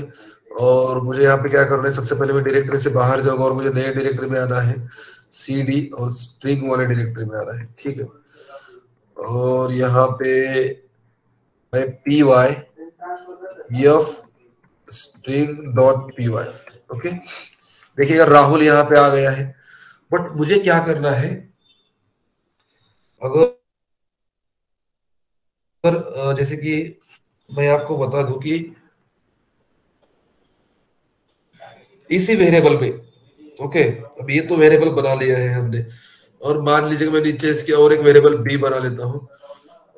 और मुझे यहाँ पे क्या करना है, सबसे पहले मैं डायरेक्टरी से बाहर जाऊंगा और मुझे नए डायरेक्टरी में आना है, CD और स्ट्रिंग वाले डायरेक्टरी में आना है। ठीक है, और यहाँ पे मैं py f string dot P Y. Okay, देखिएगा राहुल यहाँ पे आ गया है। बट मुझे क्या करना है, अगर जैसे कि मैं आपको बता दूं कि इसी वेरिएबल पे, ओके, अब ये तो वेरिएबल बना लिया है हमने, और मान लीजिए मैं नीचे इसके और एक वेरिएबल बी बना लेता हूँ,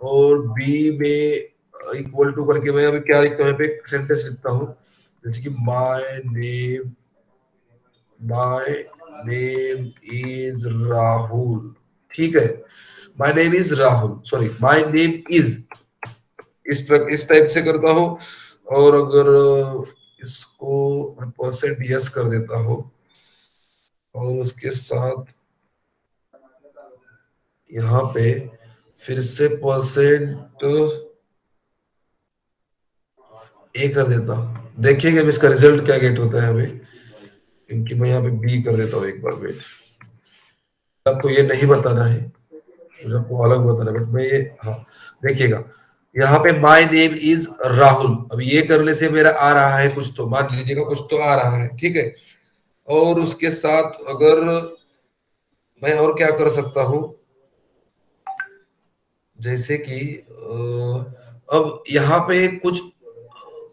और बी में इक्वल टू करके मैं अभी क्या लिखता हूँ, यहाँ पे एक सेंटेंस लिखता हूँ, जैसे कि माय नेम इज राहुल। ठीक है, my name is Rahul, sorry my name is, इस टाइप से करता हूँ। और अगर इसको परसेंट यस कर देता हूँ, और उसके साथ यहाँ पे फिर से परसेंट ए कर देता हूँ, देखिएगा अब इसका रिजल्ट क्या गेट होता है हमें। क्योंकि मैं यहाँ पे बी कर देता हूँ, एक बार वेट, आपको ये नहीं बताना है, मुझे आपको अलग बताना है, बट मैं ये, हाँ देखिएगा यहाँ पे माय नेम इज राहुल, अब ये करने से मेरा आ रहा है कुछ, तो मान लीजिएगा कुछ तो आ रहा है। ठीक है, और उसके साथ अगर मैं और क्या कर सकता हूं, जैसे कि अब यहाँ पे कुछ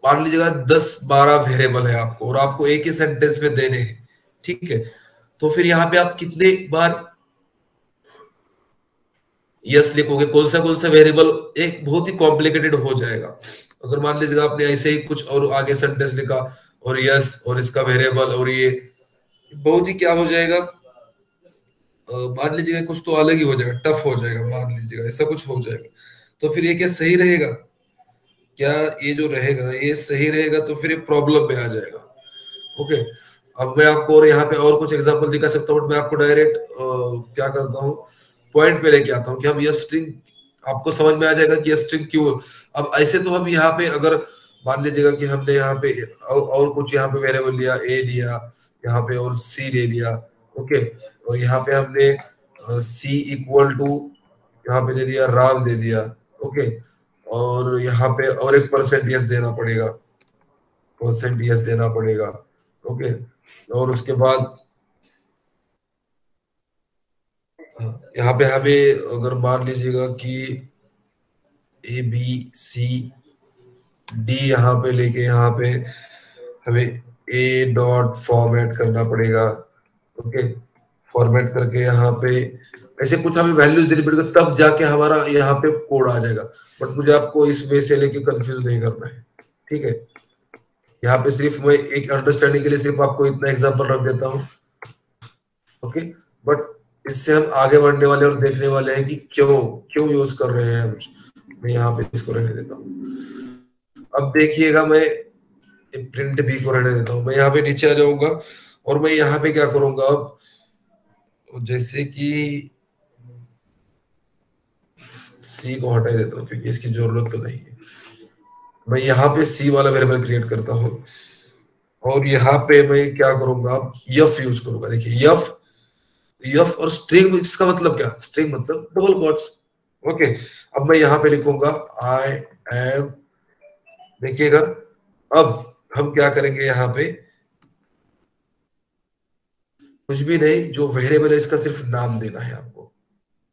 मान लीजिएगा 10-12 वेरिएबल है आपको, और आपको एक ही सेंटेंस में देने हैं। ठीक है, तो फिर यहाँ पे आप कितने बार यस लिखोगे, कौन सा वेरिएबल, एक बहुत ही कॉम्प्लिकेटेड हो जाएगा। अगर मान लीजिएगा आपने ऐसे ही कुछ और आगे सेंटेंस लिखा और यस और इसका वेरिएबल, और ये बहुत ही क्या हो जाएगा, मान लीजिएगा कुछ तो अलग ही हो जाएगा, टफ हो जाएगा, मान लीजिएगा ऐसा कुछ हो जाएगा। तो फिर ये क्या सही रहेगा, क्या ये जो रहेगा ये सही रहेगा, तो फिर ये प्रॉब्लम में आ जाएगा। ओके, अब मैं आपको और यहाँ पे और कुछ एग्जांपल दिखा सकता हूँ, बट मैं आपको डायरेक्ट क्या करता हूँ, पॉइंट पे लेके आता हूँ कि हम ये स्ट्रिंग, आपको समझ में आ जाएगा कि ये स्ट्रिंग क्यों। अब ऐसे तो हम यहाँ पे अगर मान लीजिएगा कि हमने यहाँ पे और कुछ यहाँ पे वेरिएबल लिया, ए लिया यहाँ पे और सी ले लिया। ओके, और यहाँ पे हमने सी इक्वल टू यहाँ पे दे दिया राम दे दिया। ओके, और यहाँ पे और एक परसेंट यस देना पड़ेगा, परसेंट यस देना पड़ेगा। ओके, और उसके बाद यहाँ पे हमें अगर मान लीजिएगा कि ABCD यहाँ पे लेके यहाँ पे हमें A डॉट फॉर्मेट करना पड़ेगा। ओके, फॉर्मेट करके यहाँ पे ऐसे कुछ हमें वैल्यूज देनी पड़ेगी, तब जाके हमारा यहाँ पे कोड आ जाएगा। बट मुझे आपको इस वे से लेके कंफ्यूज नहीं करना है। ठीक है, यहाँ पे सिर्फ मैं एक अंडरस्टैंडिंग के लिए सिर्फ आपको इतना एग्जांपल रख देता हूँ। ओके, बट इससे हम आगे बढ़ने वाले और देखने वाले हैं कि क्यों क्यों यूज कर रहे हैं हम। मैं यहाँ पे इसको रहने देता हूँ। अब देखिएगा मैं प्रिंट बी को रहने देता हूँ, मैं यहाँ पे नीचे आ जाऊंगा और मैं यहाँ पे क्या करूंगा, अब जैसे कि सी को हटा देता हूँ क्योंकि इसकी जरूरत तो नहीं है। मैं यहाँ पे सी वाला वेरिएबल क्रिएट करता हूँ और यहाँ पे मैं क्या करूंगा, यफ यूज करूंगा। देखिए यफ, यफ और स्ट्रिंग, इसका मतलब क्या, स्ट्रिंग मतलब डबल कोट्स। ओके, अब मैं यहाँ पे लिखूंगा आई एम, देखिएगा अब हम क्या करेंगे, यहाँ पे कुछ भी नहीं, जो वेरिएबल है इसका सिर्फ नाम देना है आपको।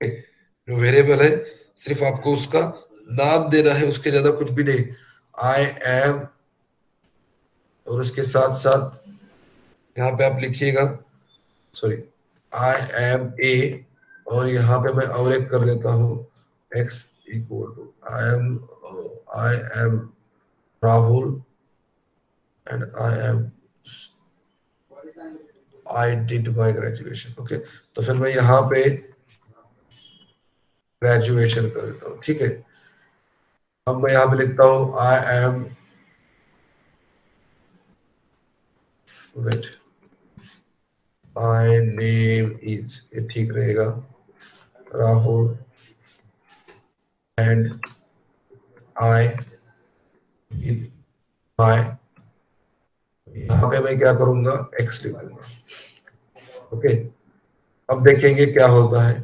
जो वेरिएबल है सिर्फ आपको उसका नाम देना है, उसके ज्यादा कुछ भी नहीं। आई एम, और उसके साथ साथ यहाँ पे आप लिखिएगा, सॉरी, आई एम ए, और यहाँ पे मैं और एक कर देता हूँ X equal to I am Rahul and I did my graduation. Okay, तो फिर मैं यहाँ पे ग्रेजुएशन कर देता हूँ। ठीक है, अब मैं यहाँ पे लिखता हूँ I am, wait, my name is, ये ठीक रहेगा, Rahul and I did my, यहाँ पे मैं क्या करूंगा, एक्स लिखूंगा। ओके, अब देखेंगे क्या होता है।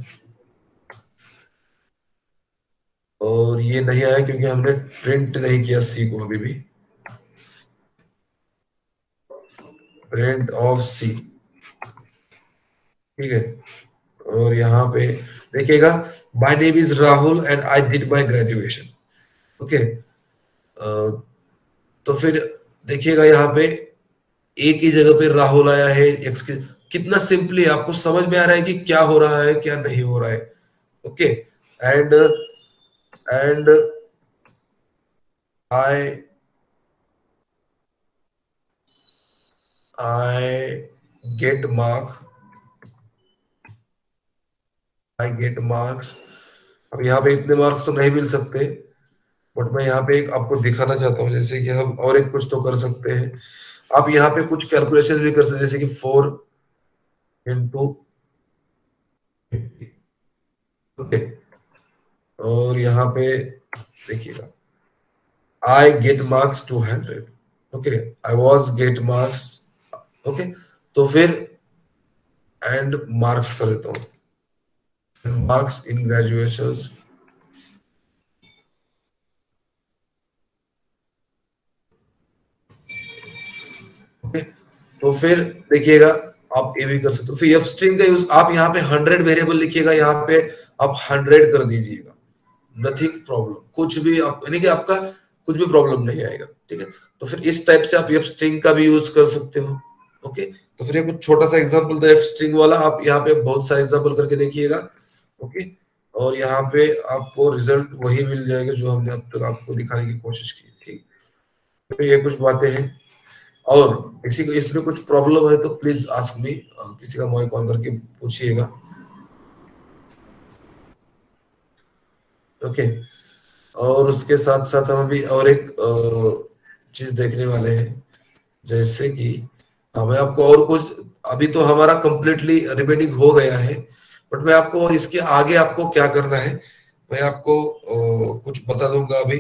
और ये नहीं आया क्योंकि हमने प्रिंट नहीं किया सी को अभी भी। प्रिंट ऑफ सी, ठीक है, और यहाँ पे देखिएगा my name is Rahul and I did my graduation. Okay, तो फिर देखिएगा यहाँ पे एक ही जगह पे राहुल आया है, एक्स के, कितना सिंपली आपको समझ में आ रहा है कि क्या हो रहा है क्या नहीं हो रहा है। Okay, and and I get mark, I get marks. अब यहाँ पे इतने मार्क्स तो नहीं मिल सकते, बट मैं यहाँ पे एक आपको दिखाना चाहता हूँ, जैसे कि हम और एक कुछ तो कर सकते हैं। आप यहाँ पे कुछ कैलकुलेशन भी कर सकते हैं, जैसे कि 4 इंटू, ओके, और यहाँ पे देखिएगा I get marks 200। Okay, I was get marks, okay, तो फिर एंड मार्क्स कर देता हूँ, मार्क्स इन ग्रेजुएशन। ओके, तो फिर देखिएगा आप ये भी कर सकते हो। फिर एफ स्ट्रिंग का यूज, आप यहाँ पे 100 वेरिएबल लिखिएगा, यहाँ पे आप 100 कर दीजिएगा, नथिंग प्रॉब्लम, कुछ भी आप, यानी कि आपका कुछ भी प्रॉब्लम नहीं आएगा। ठीक है, तो फिर इस टाइप से आप एफ स्ट्रिंग का भी यूज कर सकते हो। ओके, तो फिर ये कुछ छोटा सा एग्जांपल था एफ स्ट्रिंग वाला, आप यहाँ पे बहुत सारे एग्जांपल करके देखिएगा। ओके, और यहाँ पे आपको रिजल्ट वही मिल जाएगा जो हमने अब तक आपको दिखाने की कोशिश की। ठीक, तो ये कुछ बातें हैं, और किसी को इसमें कुछ प्रॉब्लम है तो प्लीज आस्क मी, किसी का माइक ऑन करके पूछिएगा। ओके, और उसके साथ साथ हम अभी और एक चीज देखने वाले हैं, जैसे कि मैं आपको और कुछ, अभी तो हमारा कंप्लीटली रिमेनिंग हो गया है, बट मैं आपको और इसके आगे आपको क्या करना है मैं आपको कुछ बता दूंगा अभी।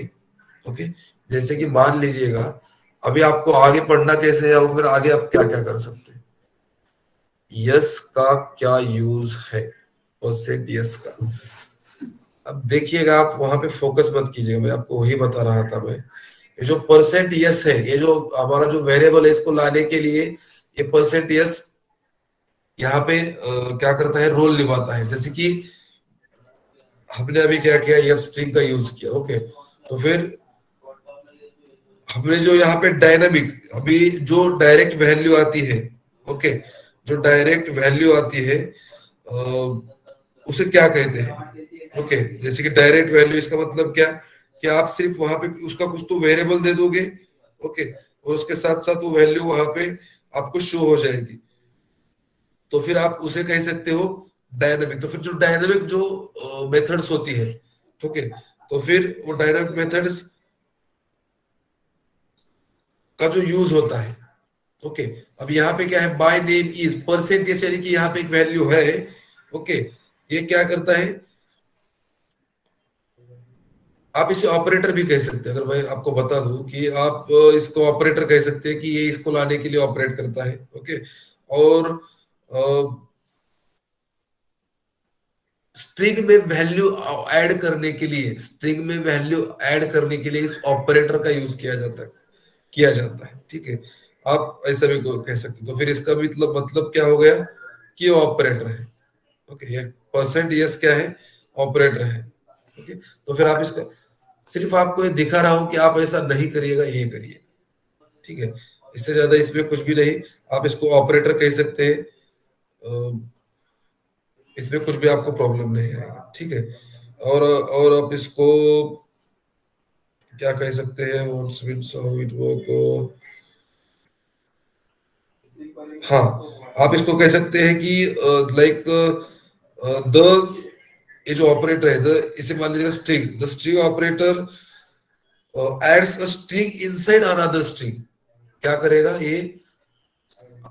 ओके, जैसे कि मान लीजिएगा अभी आपको आगे पढ़ना कैसे है, और फिर आगे आप क्या क्या कर सकते हैं। यस का क्या यूज है, परसेंट यस का, अब देखिएगा आप वहां पे फोकस मत कीजिएगा, मैं आपको वही बता रहा था। मैं ये जो परसेंट यस है, ये जो हमारा जो वेरिएबल है, इसको लाने के लिए ये परसेंट यस यहाँ पे क्या करता है, रोल निभाता है। जैसे कि हमने अभी क्या किया, एफ स्ट्रिंग का यूज किया। ओके, तो फिर हमने जो यहाँ पे डायनामिक, अभी जो डायरेक्ट वैल्यू आती है, ओके, जो डायरेक्ट वैल्यू आती है उसे क्या कहते हैं। ओके, जैसे कि डायरेक्ट वैल्यू, इसका मतलब क्या, कि आप सिर्फ वहां पे उसका कुछ तो वेरिएबल दे दोगे। ओके, और उसके साथ साथ वो वैल्यू वहां पे आपको शो हो जाएगी, तो फिर आप उसे कह सकते हो डायनामिक। तो फिर जो डायनामिक जो मेथड्स होती है, ओके, तो फिर वो डायनामिक मेथड्स का जो यूज होता है। ओके, अब यहाँ पे क्या है, बाय नेम इज परसेंटेज, यानी कि यहाँ पे एक वैल्यू है। ओके, ये क्या करता है, आप इसे ऑपरेटर भी कह सकते हैं। अगर मैं आपको बता दूं कि आप इसको ऑपरेटर कह सकते हैं कि ये इसको लाने के लिए ऑपरेट करता है। ओके। और स्ट्रिंग में वैल्यू ऐड करने के लिए, स्ट्रिंग में वैल्यू ऐड करने के लिए इस ऑपरेटर का यूज किया जाता है। ठीक है, आप ऐसा भी कह सकते हैं। तो फिर इसका मतलब क्या हो गया कि ऑपरेटर है। ओके, ये परसेंट यस क्या है, ऑपरेटर है। ओके, तो फिर आप इसका, सिर्फ आपको ये दिखा रहा हूं कि आप ऐसा नहीं करिएगा, ये करिए। ठीक है, इससे ज्यादा इसमें कुछ भी नहीं। आप इसको ऑपरेटर कह सकते हैं, इसमें कुछ भी आपको प्रॉब्लम नहीं आएगा। ठीक है, और आप इसको क्या कह सकते हैं, हाँ, आप इसको कह सकते हैं कि लाइक द, ये जो ऑपरेटर है, द, इसे मान लीजिएगा string, the string operator adds a string inside another string. क्या करेगा ये,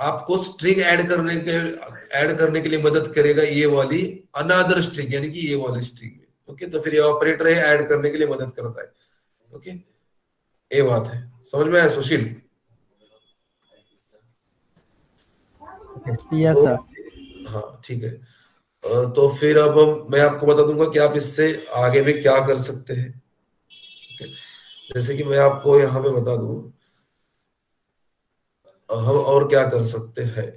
आपको स्ट्रिंग ऐड करने के लिए मदद करेगा, ये वाली अनदर स्ट्रिंग, यानी कि ये वाली स्ट्रिंग में। ओके, तो फिर ये ऑपरेटर है, ऐड करने के लिए मदद करता है। ओके, ये बात है। समझ में आया सुशील? यस तो सर। हाँ ठीक है। तो फिर अब मैं आपको बता दूंगा कि आप इससे आगे भी क्या कर सकते हैं। Okay? जैसे कि मैं आपको यहाँ पे बता दूं, हम और क्या कर सकते हैं।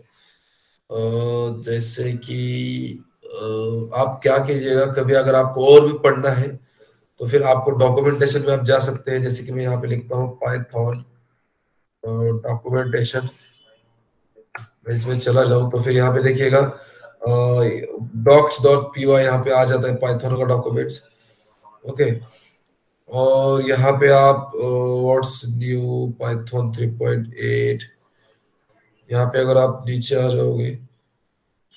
जैसे कि आप क्या कीजिएगा, कभी अगर आपको और भी पढ़ना है तो फिर आपको डॉक्यूमेंटेशन में आप जा सकते हैं। जैसे कि मैं यहाँ पे लिखता हूँ पाइथन डॉक्यूमेंटेशन, मैं इसमें चला जाऊं तो फिर यहाँ पे देखिएगा docs.py यहाँ पे आ जाता है पाइथन का डॉक्यूमेंट्स। ओके, और यहाँ पे आप व्हाट्स न्यू पाइथन 3.8, यहाँ पे अगर आप नीचे आ जाओगे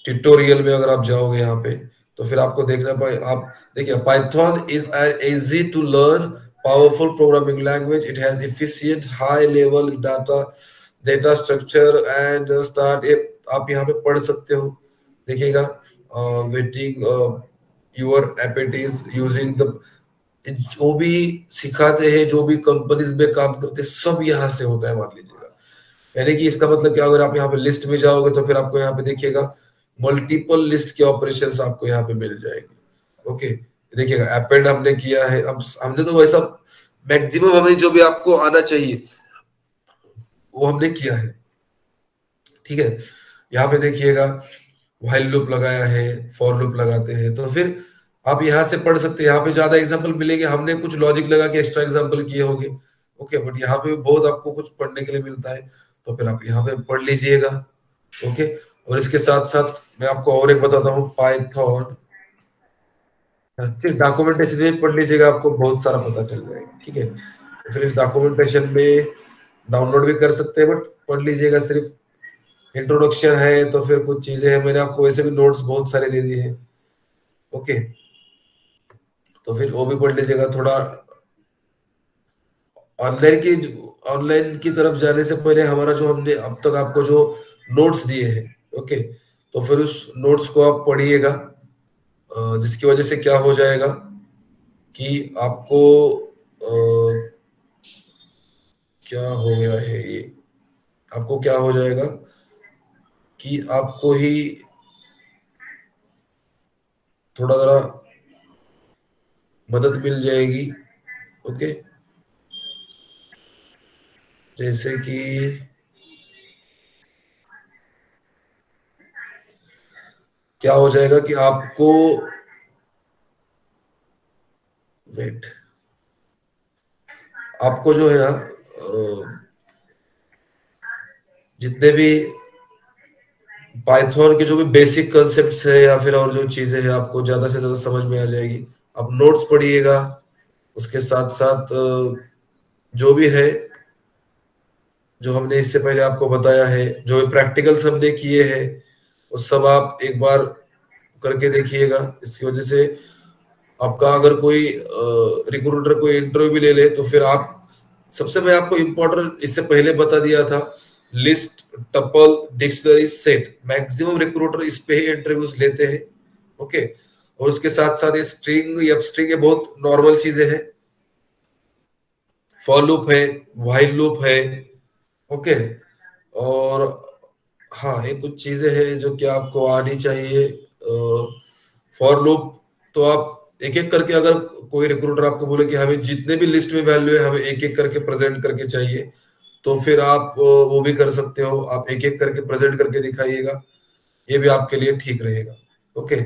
ट्यूटोरियल में, अगर आप जाओगे यहाँ पे तो फिर आपको देखना पाए, आप देखिए Python is an easy to learn powerful programming language, it has efficient high level data structure and start. आप यहाँ पे पढ़ सकते हो, देखिएगा वेटिंग योर एपिटीज यूजिंग द, जो भी सिखाते हैं, जो भी कंपनीज में काम करते हैं, सब यहाँ से होता है, मान लीजिएगा। यानी कि इसका मतलब क्या, अगर आप यहाँ पे लिस्ट में जाओगे तो फिर आपको यहाँ पे देखिएगा मल्टीपल लिस्ट के ऑपरेशंस आपको यहाँ पे मिल जाएंगे। ओके, देखिएगा अपेंड हमने किया है, अब हमने तो वैसा मैक्सिमम हमें जो भी आपको आना चाहिए वो हमने किया है। ठीक है, यहाँ पे देखिएगा व्हाइल लूप लगाया है, फॉर लूप लगाते हैं, तो फिर आप यहाँ से पढ़ सकते हैं। यहाँ पे ज्यादा एग्जांपल मिलेंगे, हमने कुछ लॉजिक लगा के एक्स्ट्रा एग्जांपल किए होंगे। ओके, बट यहाँ पे बहुत आपको कुछ पढ़ने के लिए मिलता है, तो फिर आप यहाँ पे पढ़ लीजिएगा। ओके, और इसके साथ साथ मैं आपको और एक बताता हूँ, पाइथन डॉक्यूमेंटेशन में पढ़ लीजिएगा, आपको बहुत सारा पता चल जाएगा। ठीक है, तो फिर इस डॉक्यूमेंटेशन में डाउनलोड भी कर सकते हैं, बट पढ़ लीजिएगा। सिर्फ इंट्रोडक्शन है, तो फिर कुछ चीजें हैं, मैंने आपको वैसे भी नोट्स बहुत सारे दे दिए हैं। ओके, तो फिर वो भी पढ़ लीजिएगा थोड़ा। ऑनलाइन की तरफ जाने से पहले हमारा जो हमने अब तक आपको जो नोट्स दिए हैं, ओके, तो फिर उस नोट्स को आप पढ़िएगा, जिसकी वजह से क्या हो जाएगा कि आपको क्या हो गया है ये, आपको क्या हो जाएगा कि आपको ही थोड़ा जरा मदद मिल जाएगी। ओके, जैसे कि क्या हो जाएगा कि आपको, वेट, आपको जो है ना जितने भी पाइथन के जो भी बेसिक कंसेप्ट्स है या फिर और जो चीजें हैं, आपको ज्यादा से ज्यादा समझ में आ जाएगी। आप नोट्स पढ़िएगा, उसके साथ साथ जो भी है, जो हमने इससे पहले आपको बताया है, जो प्रैक्टिकल्स हमने किए हैं, वो सब आप एक बार करके देखिएगा। इसकी वजह से आपका अगर कोई रिक्रूटर कोई इंटरव्यू भी ले ले तो फिर आप, सबसे मैं आपको इम्पोर्टेंट इससे पहले बता दिया था, list, tuple, dictionary, set, maximum recruiter इस पे ही इंटरव्यूज लेते हैं। ओके, और उसके साथ साथ ये स्ट्रिंग या स्ट्रिंग, ये बहुत नॉर्मल चीजें हैं। फॉर लूप है, व्हाइल लूप है। ओके। और हाँ, ये कुछ चीजें हैं जो कि आपको आनी चाहिए। फॉर लूप तो आप एक एक करके, अगर कोई रिक्रूटर आपको बोले कि हमें जितने भी लिस्ट में वैल्यू है हमें एक एक करके प्रेजेंट करके चाहिए, तो फिर आप वो भी कर सकते हो, आप एक एक करके प्रेजेंट करके दिखाइएगा, ये भी आपके लिए ठीक रहेगा। ओके।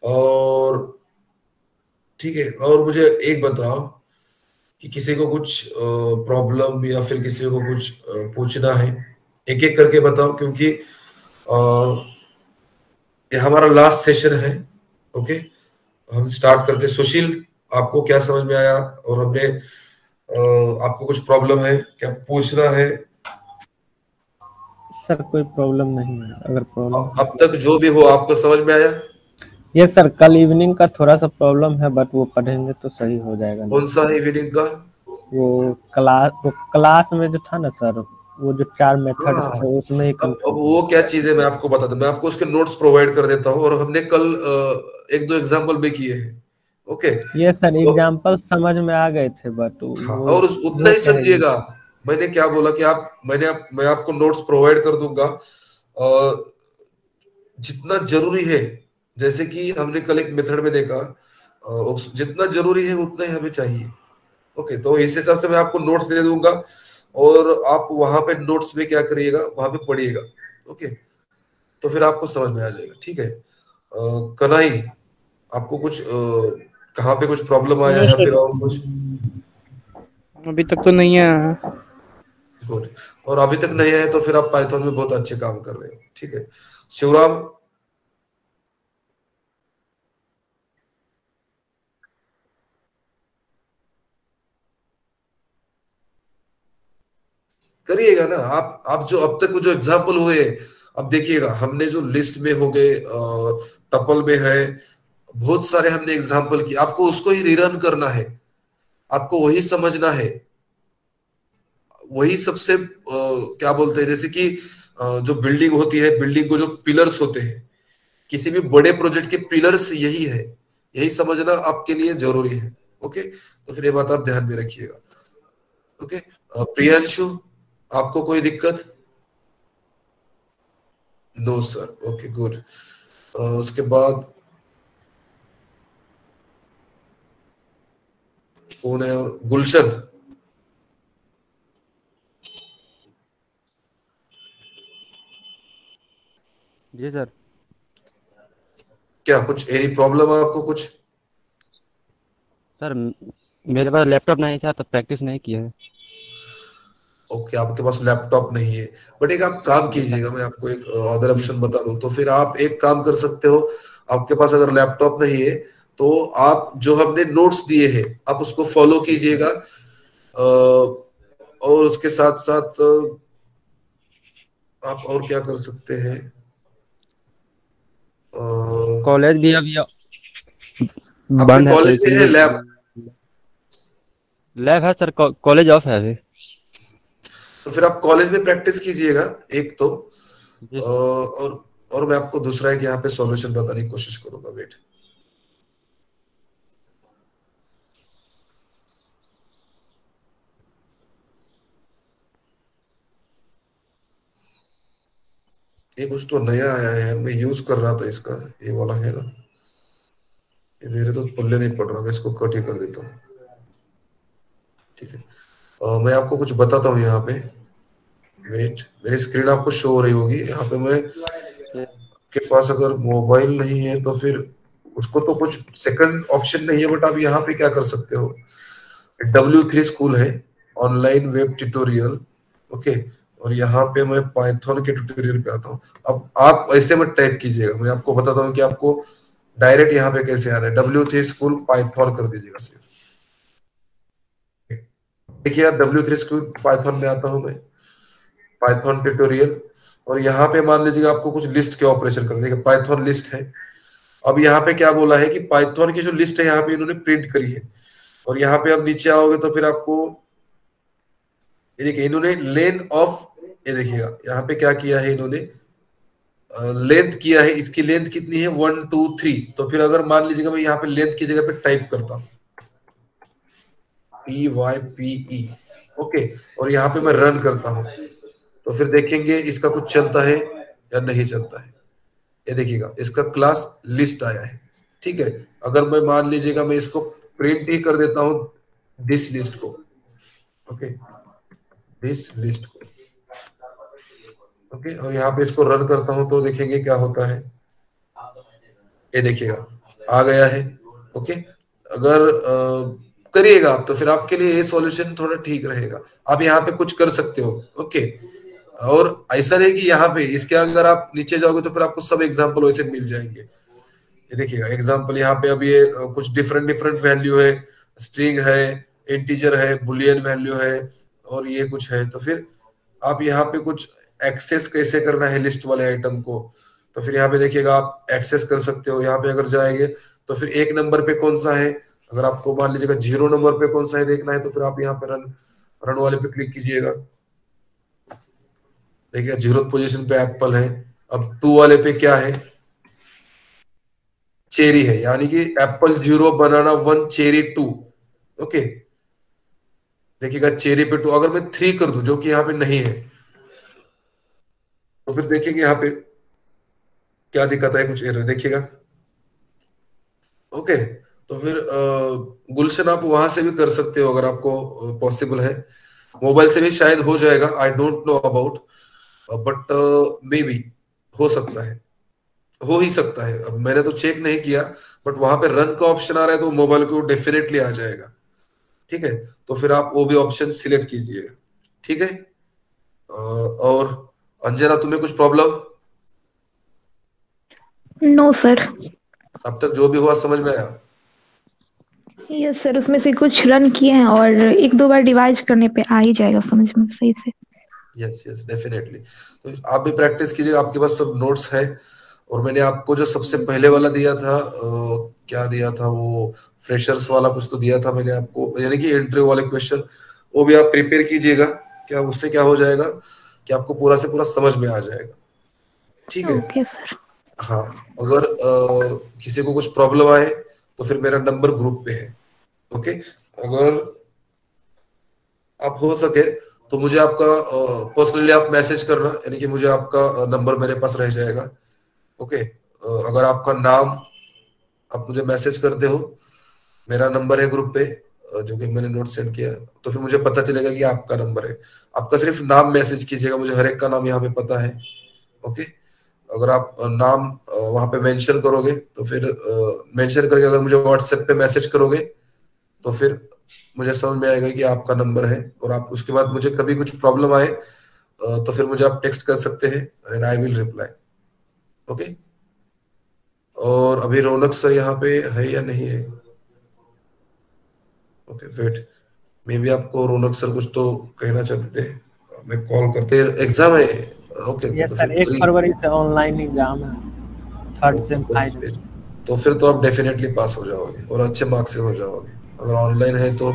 और ठीक है, और मुझे एक बताओ कि किसी को कुछ प्रॉब्लम या फिर किसी को कुछ पूछना है, एक एक करके बताओ, क्योंकि ये हमारा लास्ट सेशन है। ओके, हम स्टार्ट करते हैं। सुशील, आपको क्या समझ में आया? और हमने आपको कुछ प्रॉब्लम है क्या, पूछना है? सर कोई प्रॉब्लम नहीं है, अगर प्रॉब्लम है। अब तक जो भी हो आपको समझ में आया? ये सर कल इवनिंग का थोड़ा सा प्रॉब्लम है, बट वो पढ़ेंगे तो सही हो जाएगा ना। कौन सा है इवनिंग का? वो क्लास में जो था ना सर, वो जो 4 मेथड्स हाँ, थे उसमें ही अब कंफ्यूज। वो क्या चीज है मैं आपको बता दूं, मैं आपको उसके नोट्स प्रोवाइड कर देता हूँ, और हमने कल एक दो एग्जाम्पल भी किए हैं। ओके। ये सर तो एग्जाम्पल समझ में आ गए थे, बट हाँ, वो और उतना वो ही क्या है समझिएगा। मैंने क्या बोला कि मैं आपको नोट्स प्रोवाइड कर दूंगा, और जितना जरूरी है, जैसे कि हमने कल एक मेथड में देखा, जितना जरूरी है उतना ही हमें चाहिए। ओके, तो इस हिसाब से मैं आपको नोट्स दे दूंगा, और आप वहां पे नोट्स में क्या करिएगा, वहां पे पढ़िएगा। ओके, तो फिर आपको समझ में आ जाएगा। ठीक है। कनाई, आपको कुछ कहाँ पे कुछ प्रॉब्लम आया नहीं या सर, फिर और कुछ? अभी तक तो नहीं है। गुड। और अभी तक नहीं है तो फिर आप पाइथन में बहुत अच्छे काम कर रहे हो। ठीक है। शिवराम, करिएगा ना आप जो अब तक जो एग्जाम्पल हुए, अब देखिएगा हमने जो लिस्ट में हो गए, टपल में है, बहुत सारे हमने एग्जाम्पल किए, आपको उसको ही रिरन करना है, आपको वही समझना है, वही सबसे क्या बोलते हैं, जैसे कि जो बिल्डिंग होती है, बिल्डिंग को जो पिलर्स होते हैं, किसी भी बड़े प्रोजेक्ट के पिलर्स यही है, यही समझना आपके लिए जरूरी है। ओके, तो फिर ये बात आप ध्यान में रखिएगा। ओके। प्रियांशु, आपको कोई दिक्कत? No sir. Okay, good. उसके बाद कौन है? और गुलशन, जी सर। क्या कुछ एनी प्रॉब्लम है आपको कुछ? सर मेरे पास लैपटॉप नहीं था तो प्रैक्टिस नहीं किया है। ओके, आपके पास लैपटॉप नहीं है, बट एक आप काम कीजिएगा, मैं आपको एक अदर ऑप्शन बता दूं, तो फिर आप एक काम कर सकते हो। आपके पास अगर लैपटॉप नहीं है तो आप जो हमने नोट्स दिए हैं आप उसको फॉलो कीजिएगा, और उसके साथ साथ आप और क्या कर सकते हैं? कॉलेज भी अभी आपके बंद है तो कॉलेज में है इसलिए लैब? लैब है सर, कॉलेज ऑफ है अभी। तो फिर आप कॉलेज में प्रैक्टिस कीजिएगा, एक तो जी सर। और मैं आपको दूसरा एक यहाँ पे सॉल्यूशन बताने की कोशिश करूंगा। वेट, ये कुछ तो नया आया है, मैं यूज कर रहा था इसका, ये वाला है ना, ये मेरे तो पल्ले नहीं पड़ रहा, मैं इसको कट ही कर देता हूँ। ठीक है। मैं आपको कुछ बताता हूँ यहाँ पे। वेट, मेरी स्क्रीन आपको शो हो रही होगी यहाँ पे। मैं के पास अगर मोबाइल नहीं है तो फिर उसको तो कुछ सेकंड ऑप्शन नहीं है, बट आप यहाँ पे क्या कर सकते हो, W3 स्कूल है, ऑनलाइन वेब ट्यूटोरियल। ओके, और यहाँ पे मैं पाइथन के ट्यूटोरियल पे आता हूँ। अब आप ऐसे मत टाइप कीजिएगा, मैं आपको बताता हूँ कि आपको डायरेक्ट यहाँ पे कैसे आना है। W3 स्कूल पाइथन कर दीजिएगा सिर्फ। देखिए आप, W3 स्कूल पाइथन में आता हूँ मैं, पाइथन ट्यूटोरियल, और यहाँ पे मान लीजिएगा आपको कुछ लिस्ट के ऑपरेशन करने का, पाइथन लिस्ट है। अब यहाँ पे क्या बोला है कि पाइथन की जो लिस्ट है यहाँ पे इन्होंने प्रिंट करी है, और यहाँ पे आप नीचे आओगे तो फिर आपको ये देखिए इन्होंने लेन ऑफ, ये देखिएगा यहाँ पे क्या किया है इन्होंने, लेंथ किया है, इसकी लेंथ कितनी है, 1 2 3। तो फिर अगर मान लीजिएगा मैं यहाँ पे लेंथ की जगह पे टाइप करता हूँ, PYPE। ओके, और यहाँ पे मैं रन करता हूँ तो फिर देखेंगे इसका कुछ चलता है या नहीं चलता है। ये देखिएगा इसका क्लास लिस्ट आया है, ठीक है। अगर मैं मान लीजिएगा मैं इसको प्रिंट ही कर देता हूँ दिस लिस्ट को, ओके, दिस लिस्ट को, ओके, और यहाँ पे इसको रन करता हूँ तो देखेंगे क्या होता है। ये देखिएगा आ गया है, ओके। अगर करिएगा आप तो फिर आपके लिए ये सॉल्यूशन थोड़ा ठीक रहेगा, आप यहाँ पे कुछ कर सकते हो, ओके। और ऐसा नहीं कि यहाँ पे इसके अगर आप नीचे जाओगे तो फिर आपको सब एग्जांपल वैसे मिल जाएंगे। ये देखिएगा एग्जांपल यहाँ पे अभी ये कुछ डिफरेंट डिफरेंट वैल्यू है, स्ट्रिंग है, इंटीजर है, बुलियन वैल्यू है, और ये कुछ है। तो फिर आप यहाँ पे कुछ एक्सेस कैसे करना है लिस्ट वाले आइटम को, तो फिर यहाँ पे देखिएगा आप एक्सेस कर सकते हो। यहाँ पे अगर जाएंगे तो फिर 1 नंबर पे कौन सा है, अगर आपको मान लीजिएगा 0 नंबर पे कौन सा है देखना है तो फिर आप यहाँ पे रन वाले पे क्लिक कीजिएगा। देखिए 0th पोजीशन पे एप्पल है। अब 2 वाले पे क्या है, चेरी है, यानी कि एप्पल 0, बनाना 1, चेरी 2, ओके। देखिएगा चेरी पे 2, अगर मैं 3 कर दूं जो कि यहाँ पे नहीं है तो फिर देखेंगे यहाँ पे क्या दिक्कत है, कुछ एरर देखिएगा, ओके। तो फिर गुलशन आप वहां से भी कर सकते हो अगर आपको पॉसिबल है, मोबाइल से भी शायद हो जाएगा, I don't know about, but may be हो सकता है, हो ही सकता है। अब मैंने तो चेक नहीं किया, बट वहां पे रन का ऑप्शन आ रहा है तो मोबाइल को डेफिनेटली आ जाएगा, ठीक है। तो फिर आप वो भी ऑप्शन सिलेक्ट कीजिएगा, ठीक है। और अंजना तुम्हें कुछ प्रॉब्लम? No sir. अब तक जो भी हुआ समझ में आया? यस सर, उसमें से कुछ रन किए हैं और 1-2 बार डिवाइड करने पे आ ही जाएगा समझ में सही से। Yes yes definitely. तो आप भी प्रैक्टिस कीजिएगा, आपके पास सब नोट्स है। और मैंने आपको जो सबसे पहले वाला दिया था, क्या दिया था वो, फ्रेशर्स वाला कुछ तो दिया था मैंने आपको, यानी कि इंटरव्यू वाले क्वेश्चन, वो भी आप प्रिपेयर कीजिएगा। क्या उससे क्या हो जाएगा कि आपको पूरा से पूरा समझ में आ जाएगा, ठीक है। Okay sir. हाँ, अगर किसी को कुछ प्रॉब्लम आए तो फिर मेरा नंबर ग्रुप पे है, ओके। अगर आप हो सके तो मुझे आपका पर्सनली आप मैसेज करना, यानी कि मुझे आपका नंबर मेरे पास रह जाएगा, ओके। अगर आपका नाम आप मुझे मैसेज करते हो, मेरा नंबर है ग्रुप पे जो कि मैंने नोट सेंड किया, तो फिर मुझे पता चलेगा कि आपका नंबर है। आपका सिर्फ नाम मैसेज कीजिएगा, मुझे हर एक का नाम यहाँ पे पता है, ओके। अगर आप नाम वहां पे मेंशन करोगे तो फिर मेंशन करके अगर मुझे व्हाट्सएप पे मैसेज करोगे तो फिर मुझे समझ में आएगा कि आपका नंबर है। और आप उसके बाद मुझे कभी कुछ प्रॉब्लम आए तो फिर मुझे आप टेक्स्ट कर सकते हैं and I will reply, okay. और अभी रौनक सर यहाँ पे है या नहीं है? ओके वेट, मे बी आपको रौनक सर कुछ तो कहना चाहते थे, मैं कॉल करते, एग्जाम है, ओके। यस सर, 1 फरवरी से ऑनलाइन एग्जाम है, 3rd सेम फाइनल। तो फिर तो आप डेफिनेटली पास हो जाओगे और अच्छे मार्क्स से हो जाओगे। अगर ऑनलाइन है तो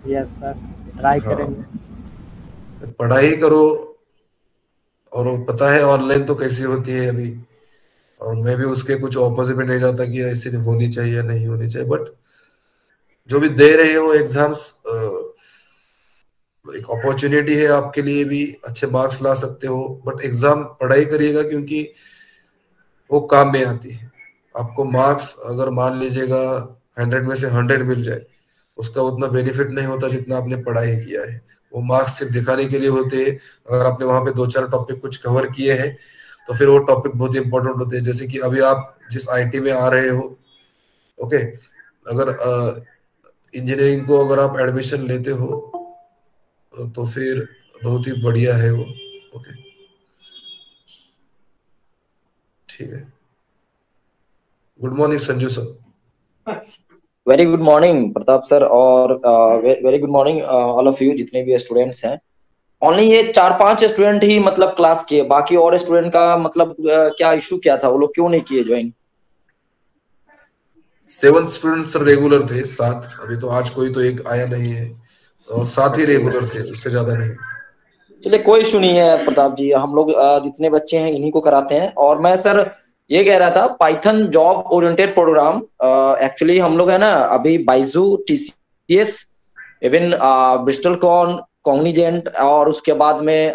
यस सर, ट्राई करेंगे। पढ़ाई करो, और पता है ऑनलाइन तो कैसी होती है अभी, और मैं भी उसके कुछ ऑपोजिट में नहीं जाता कि ऐसे होनी चाहिए या नहीं होनी चाहिए, बट जो भी दे रहे हो एग्जाम्स एक अपॉर्चुनिटी है आपके लिए भी, अच्छे मार्क्स ला सकते हो। बट एग्जाम पढ़ाई करिएगा क्योंकि वो काम में आती है। आपको मार्क्स अगर मान लीजिएगा 100 में से 100 मिल जाए, उसका उतना बेनिफिट नहीं होता जितना आपने पढ़ाई किया है। वो मार्क्स सिर्फ दिखाने के लिए होते हैं। अगर आपने वहां पे 2-4 टॉपिक कुछ कवर किए हैं तो फिर वो टॉपिक बहुत इंपॉर्टेंट होते हैं। जैसे कि अभी आप जिस आईटी में आ रहे हो, ओके, अगर इंजीनियरिंग को अगर आप एडमिशन लेते हो तो फिर बहुत ही बढ़िया है वो, ओके, ठीक है। Good morning Sanju sir. Very good morning Pratap sir, और very good morning all of you जितने भी स्टूडेंट्स हैं। ओनली ये 4-5 स्टूडेंट ही मतलब क्लास किए, बाकी और स्टूडेंट का मतलब क्या इशू क्या था, वो लोग क्यों नहीं किए ज्वाइन? 7 स्टूडेंट सर रेगुलर थे, 7। अभी तो आज कोई तो एक आया नहीं है, और 7 ही रेगुलर थे, उससे ज्यादा नहीं। चलिए कोई इशू नहीं है प्रताप जी, हम लोग जितने बच्चे हैं इन्हीं को कराते हैं। और मैं सर ये कह रहा था, Python job oriented program actually हम लोग है ना अभी Byju, TCS even Bristol Cognizant और उसके बाद में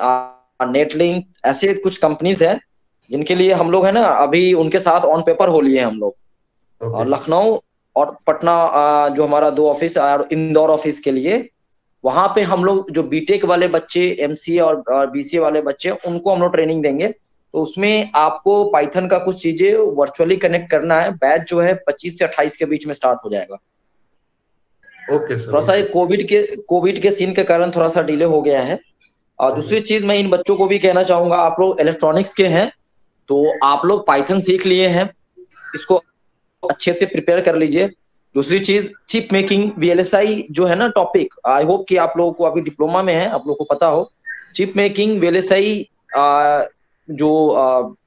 नेटलिंक, ऐसे कुछ कंपनीज है जिनके लिए हम लोग है ना अभी उनके साथ ऑन पेपर हो लिए हम लोग। और लखनऊ और पटना जो हमारा 2 ऑफिस और इंदौर ऑफिस के लिए, वहां पे हम लोग जो बीटेक वाले बच्चे, एमसीए और बीसीए वाले बच्चे, उनको हम लोग ट्रेनिंग देंगे। तो उसमें आपको पाइथन का कुछ चीजें वर्चुअली कनेक्ट करना है। बैच जो है 25 से 28 के बीच में स्टार्ट हो जाएगा। Okay sir. थोड़ा सा कोविड के सीन के कारण थोड़ा सा डिले हो गया है। और दूसरी चीज मैं इन बच्चों को भी कहना चाहूंगा, आप लोग इलेक्ट्रॉनिक्स के हैं तो आप लोग पाइथन सीख लिए हैं, इसको अच्छे से प्रिपेयर कर लीजिए। दूसरी चीज चिप मेकिंग, वीएलएसआई जो है ना टॉपिक, आई होप कि आप लोगों को अभी डिप्लोमा में है, आप लोगों को पता हो। चिप मेकिंग, वीएलएसआई जो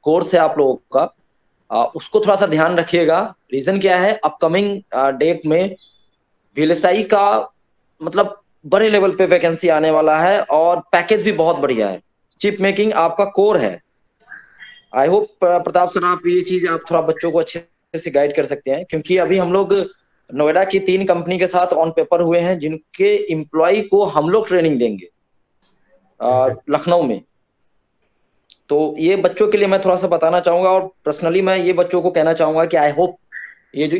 कोर्स है आप लोगों का, उसको थोड़ा सा ध्यान रखिएगा। रीजन क्या है, अपकमिंग डेट में वीएलएसआई का मतलब बड़े लेवल पे वैकेंसी आने वाला है और पैकेज भी बहुत बढ़िया है। चिप मेकिंग आपका कोर है। आई होप प्रताप सर आप ये चीज आप थोड़ा बच्चों को अच्छे से गाइड कर सकते हैं, क्योंकि अभी हम लोग नोएडा की 3 कंपनी के साथ ऑन पेपर हुए हैं जिनके एम्प्लॉय को हम लोग ट्रेनिंग देंगे लखनऊ में। तो ये बच्चों के लिए मैं थोड़ा सा बताना चाहूंगा, और पर्सनली मैं ये बच्चों को कहना चाहूंगा कि आई होप ये जो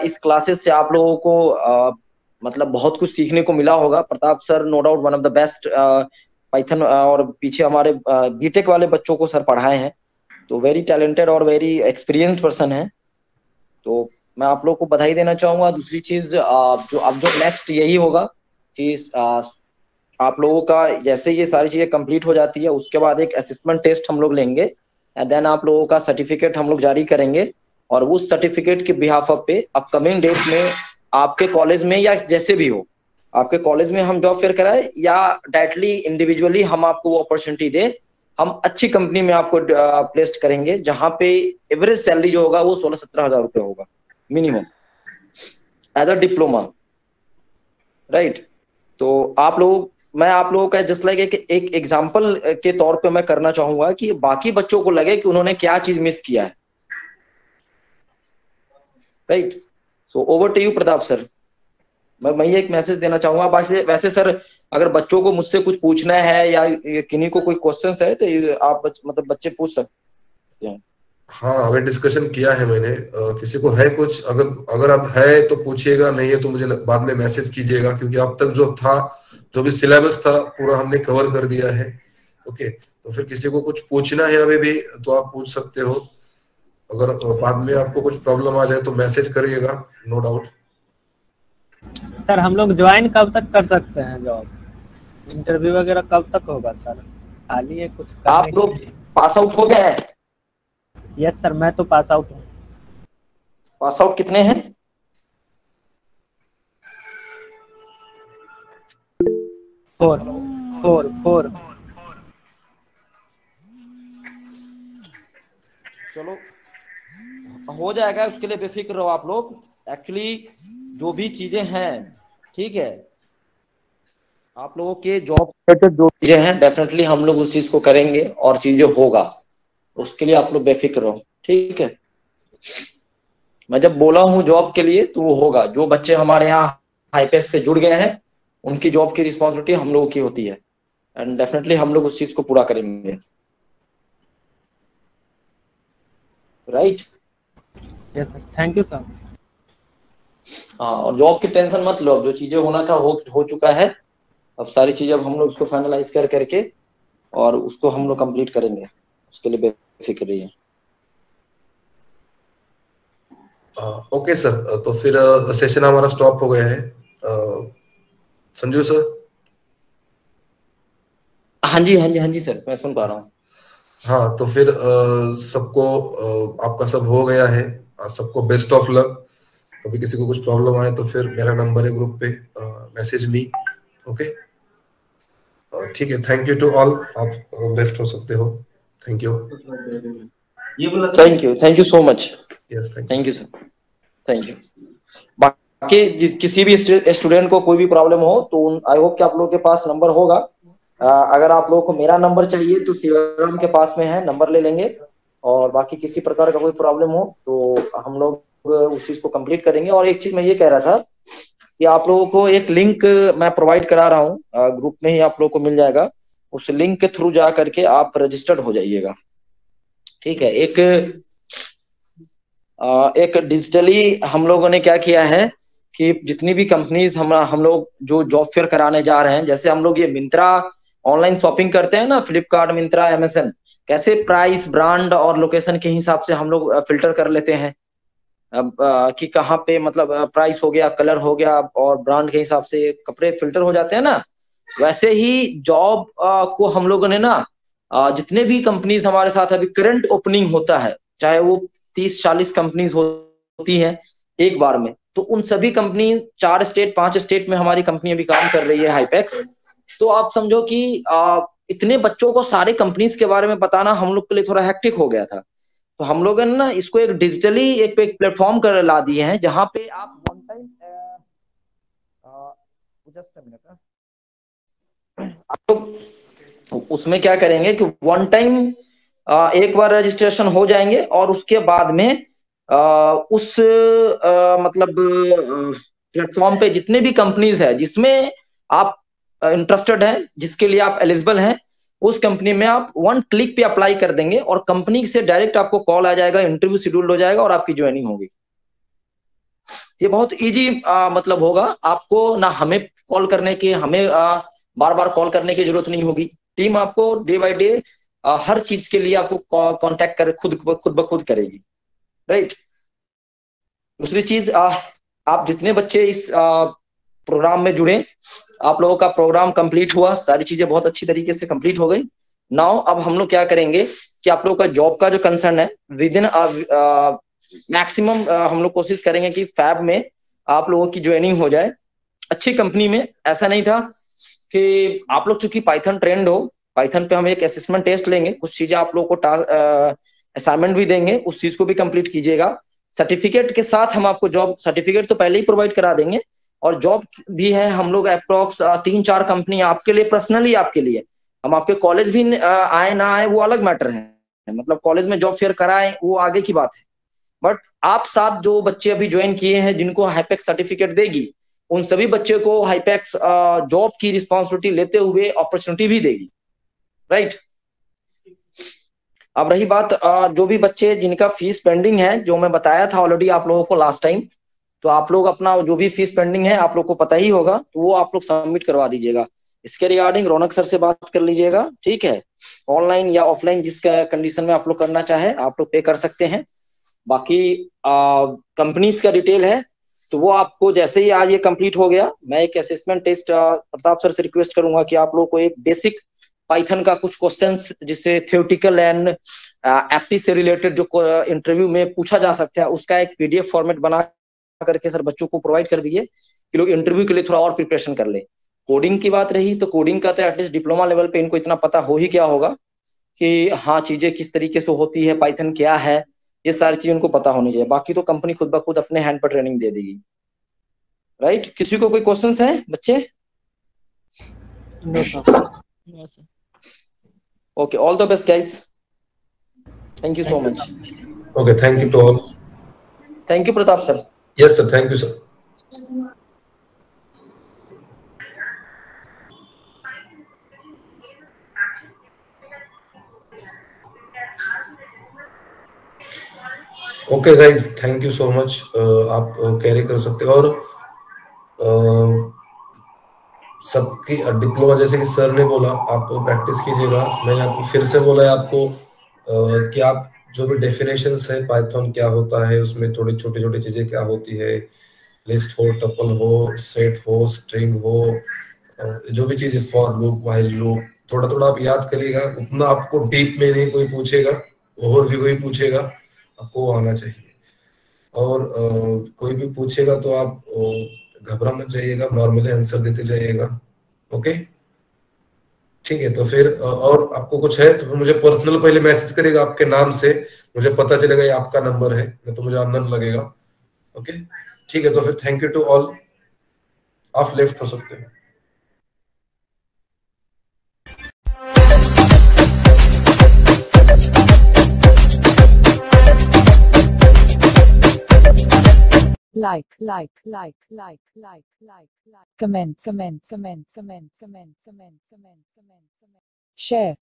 इस क्लासेस से आप लोगों को मतलब बहुत कुछ सीखने को मिला होगा। Pratap sir no doubt one of the best Python और पीछे हमारे बीटेक वाले बच्चों को सर पढ़ाए हैं, तो वेरी टैलेंटेड और वेरी एक्सपीरियंस्ड पर्सन है। तो मैं आप लोग को बधाई देना चाहूंगा। दूसरी चीज जो अब जो नेक्स्ट यही होगा कि आप लोगों का जैसे ये सारी चीजें कंप्लीट हो जाती है उसके बाद एक असेसमेंट टेस्ट हम लोग लेंगे एंड देन आप लोगों का सर्टिफिकेट हम लोग जारी करेंगे। और उस सर्टिफिकेट के बिहाफ पे अपकमिंग डेट में आपके कॉलेज में या जैसे भी हो, आपके कॉलेज में हम जॉब फेयर कराए या डायरेक्टली इंडिविजुअली हम आपको वो अपॉर्चुनिटी दे, हम अच्छी कंपनी में आपको प्लेस्ड करेंगे जहां पे एवरेज सैलरी जो होगा वो 16-17 हजार रुपये होगा minimum as a diploma, right. तो मैं आप लोगों का जस्ट लाइक एक एग्जांपल के तौर पे मैं करना चाहूंगा कि बाकी बच्चों को लगे कि उन्होंने क्या चीज मिस किया है, right. So over to you Pratap sir. मैं ये एक मैसेज देना चाहूंगा। वैसे सर अगर बच्चों को मुझसे कुछ पूछना है या किन्हीं को कोई क्वेश्चन है तो आप मतलब बच्चे पूछ सकते हैं। हाँ, अभी डिस्कशन किया है मैंने। किसी को है कुछ, अगर आप है तो पूछिएगा, नहीं है तो मुझे बाद में मैसेज कीजिएगा, क्योंकि अब तक जो भी सिलेबस था पूरा हमने कवर कर दिया है। ओके, तो फिर किसी को कुछ पूछना है अभी भी तो आप पूछ सकते हो। अगर बाद में आपको कुछ प्रॉब्लम आ जाए तो मैसेज करिएगा, नो डाउट। सर हम लोग ज्वाइन कब तक कर सकते हैं जॉब? इंटरव्यू वगैरह कब तक होगा सर? खाली है कुछ? आप लोग पास आउट हो गए हैं? यस सर, मैं तो पास आउट हूँ। पास आउट कितने हैं? 4। चलो हो जाएगा, उसके लिए बेफिक्र रहो आप लोग। एक्चुअली जो भी चीजें हैं, ठीक है, आप लोगों के जॉब रिलेटेड जो चीजें हैं डेफिनेटली हम लोग उस चीज को करेंगे और चीजें होगा, उसके लिए आप लोग बेफिक्र रहो, ठीक है। मैं जब बोला हूँ जॉब के लिए तो वो होगा। जो बच्चे हमारे यहाँ हाईपेक्स से जुड़ गए हैं उनकी जॉब की रिस्पॉन्सिबिलिटी हम लोगों की होती है एंड डेफिनेटली हम लोग उस चीज को पूरा करेंगे, right. Yes sir, thank you sir. हाँ, और जॉब की टेंशन मत लो, जो चीजें होना था हो चुका है। अब सारी चीजें अब हम लोग उसको फाइनलाइज करके और उसको हम लोग कंप्लीट करेंगे, उसके लिए बेफिक्र रहिए। ओके सर, तो फिर सेशन हमारा स्टॉप हो गया है। संजू सर? हाँ जी सर, मैं सुन पा रहा हूँ। हाँ, तो फिर सबको आपका सब हो गया है, सबको बेस्ट ऑफ लक। कभी किसी को कुछ प्रॉब्लम आए तो फिर मेरा नंबर है ग्रुप पे, मैसेज मी। ओके, ठीक है। थैंक यू टू ऑल, आप लेफ्ट हो सकते हो। Thank you. Thank you so much. Yes, thank you sir, thank you. बाकी किसी भी स्टूडेंट को कोई भी प्रॉब्लम हो तो आई होप कि आप लोगों के पास नंबर होगा। अगर आप लोगों को मेरा नंबर चाहिए तो शिवराम के पास में है, नंबर ले लेंगे। और बाकी किसी प्रकार का कोई प्रॉब्लम हो तो हम लोग उस चीज को कंप्लीट करेंगे। और एक चीज मैं ये कह रहा था कि आप लोगों को एक लिंक मैं प्रोवाइड करा रहा हूँ, ग्रुप में ही आप लोगों को मिल जाएगा। उस लिंक के थ्रू जा करके आप रजिस्टर्ड हो जाइएगा, ठीक है। एक डिजिटली हम लोगों ने क्या किया है कि जितनी भी कंपनीज हम लोग जो जॉब फेयर कराने जा रहे हैं, जैसे हम लोग ये मिंत्रा ऑनलाइन शॉपिंग करते हैं ना, फ्लिपकार्ट, मिंत्रा, अमेज़न, कैसे प्राइस, ब्रांड और लोकेशन के हिसाब से हम लोग फिल्टर कर लेते हैं कि कहाँ पे मतलब प्राइस हो गया, कलर हो गया और ब्रांड के हिसाब से कपड़े फिल्टर हो जाते हैं ना, वैसे ही जॉब को हम लोगों ने ना जितने भी कंपनीज हमारे साथ अभी करंट ओपनिंग होता है, चाहे वो 30-40 कंपनीज होती हैं एक बार में, तो उन सभी कंपनी 4 स्टेट 5 स्टेट में हमारी कंपनी अभी काम कर रही है, हाईपेक्स। तो आप समझो कि इतने बच्चों को सारे कंपनीज के बारे में बताना हम लोग के लिए थोड़ा हेक्टिक हो गया था। तो हम लोगों ने ना इसको एक डिजिटली एक प्लेटफॉर्म कर ला दिए हैं, जहां पे आप one time just a minute, आप लोग उसमें क्या करेंगे कि वन टाइम एक बार रजिस्ट्रेशन हो जाएंगे और उसके बाद में उस मतलब प्लेटफॉर्म पे जितने भी कंपनीज है जिसमें आप इंटरेस्टेड हैं, जिसके लिए आप एलिजिबल हैं, उस कंपनी में आप 1 क्लिक पे अप्लाई कर देंगे और कंपनी से डायरेक्ट आपको कॉल आ जाएगा, इंटरव्यू शेड्यूल्ड हो जाएगा और आपकी ज्वाइनिंग होगी। ये बहुत इजी मतलब होगा, आपको ना हमें कॉल करने की, हमें बार बार कॉल करने की जरूरत नहीं होगी। टीम आपको डे बाय डे हर चीज के लिए आपको कांटेक्ट कर खुद ब खुद करेगी, राइट। दूसरी चीज, आप जितने बच्चे इस प्रोग्राम में जुड़े, आप लोगों का प्रोग्राम कंप्लीट हुआ, सारी चीजें बहुत अच्छी तरीके से कंप्लीट हो गई। नाउ अब हम लोग क्या करेंगे कि आप लोगों का जॉब का जो कंसर्न है, विद इन मैक्सिमम हम लोग कोशिश करेंगे कि फैब में आप लोगों की ज्वाइनिंग हो जाए अच्छी कंपनी में। ऐसा नहीं था कि आप लोग चूंकि पाइथन ट्रेंड हो, पाइथन पे हम एक असेसमेंट टेस्ट लेंगे, कुछ चीजें आप लोगों को असाइनमेंट भी देंगे, उस चीज को भी कंप्लीट कीजिएगा। सर्टिफिकेट के साथ हम आपको जॉब सर्टिफिकेट तो पहले ही प्रोवाइड करा देंगे और जॉब भी है हम लोग अप्रोक्स 3-4 कंपनी आपके लिए, पर्सनली आपके लिए। हम आपके कॉलेज भी आए ना आए वो अलग मैटर है, मतलब कॉलेज में जॉब फेयर कराएं वो आगे की बात है, बट आप साथ जो बच्चे अभी ज्वाइन किए हैं जिनको हाईपेक्स सर्टिफिकेट देगी, उन सभी बच्चे को हाईपेक्स जॉब की रिस्पॉन्सिबिलिटी लेते हुए अपॉर्चुनिटी भी देगी, राइट। अब रही बात जो भी बच्चे जिनका फीस पेंडिंग है, जो मैं बताया था ऑलरेडी आप लोगों को लास्ट टाइम, तो आप लोग अपना जो भी फीस पेंडिंग है आप लोग को पता ही होगा, तो वो आप लोग सबमिट करवा दीजिएगा। इसके रिगार्डिंग रौनक सर से बात कर लीजिएगा, ठीक है। ऑनलाइन या ऑफलाइन जिसका कंडीशन में आप लोग करना चाहे आप लोग पे कर सकते हैं। बाकी कंपनीज का डिटेल है तो वो आपको जैसे ही आज ये कंप्लीट हो गया, मैं एक असेसमेंट टेस्ट प्रताप सर से रिक्वेस्ट करूंगा कि आप लोग को एक बेसिक पाइथन का कुछ क्वेश्चंस जिससे थ्योरेटिकल एंड एप्टी से रिलेटेड जो इंटरव्यू में पूछा जा सकता है, उसका एक पीडीएफ फॉर्मेट बना करके सर बच्चों को प्रोवाइड कर दीजिए कि लोग इंटरव्यू के लिए थोड़ा और प्रिपरेशन कर ले। कोडिंग की बात रही तो कोडिंग का तो एटलीस्ट डिप्लोमा लेवल पे इनको इतना पता हो ही क्या होगा कि हाँ चीजें किस तरीके से होती है, पाइथन क्या है, ये सारी चीजें उनको पता होनी चाहिए। बाकी तो कंपनी खुद ब खुद अपने हैंड पर ट्रेनिंग दे देगी, राइट। किसी को कोई क्वेश्चंस है बच्चे? No sir. Okay, all the best guys, thank you so much. Okay, thank you to all. Thank you Pratap sir. Yes sir, thank you sir. Okay guys, thank you so much. आप carry कर सकते हो और सबकी diploma जैसे कि sir ने बोला आप प्रैक्टिस कीजिएगा। मैंने आपको फिर से बोला है आपको कि आप जो भी डेफिनेशंस है पाइथन क्या होता है, उसमें थोड़ी छोटी छोटी चीजें क्या होती है, लिस्ट हो, टपल हो, सेट हो, स्ट्रिंग हो, जो भी चीजें, फॉर लूप, व्हाइल लूप, थोड़ा थोड़ा आप याद करिएगा। उतना आपको डीप में नहीं कोई पूछेगा, और भी कोई पूछेगा आपको वो आना चाहिए। और कोई भी पूछेगा तो आप घबरा मत जाइएगा, नॉर्मली आंसर देते जाइएगा। ओके, ठीक है। तो फिर और आपको कुछ है तो मुझे पर्सनल पहले मैसेज करिएगा आपके नाम से, मुझे पता चलेगा ये आपका नंबर है, नहीं तो मुझे अननोन लगेगा। ओके, ठीक है। तो फिर थैंक यू टू ऑल, आप लेफ्ट हो सकते हैं। comments, share,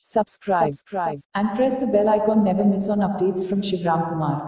subscribe, and press the bell icon. Never miss on updates from Shivram Kumar.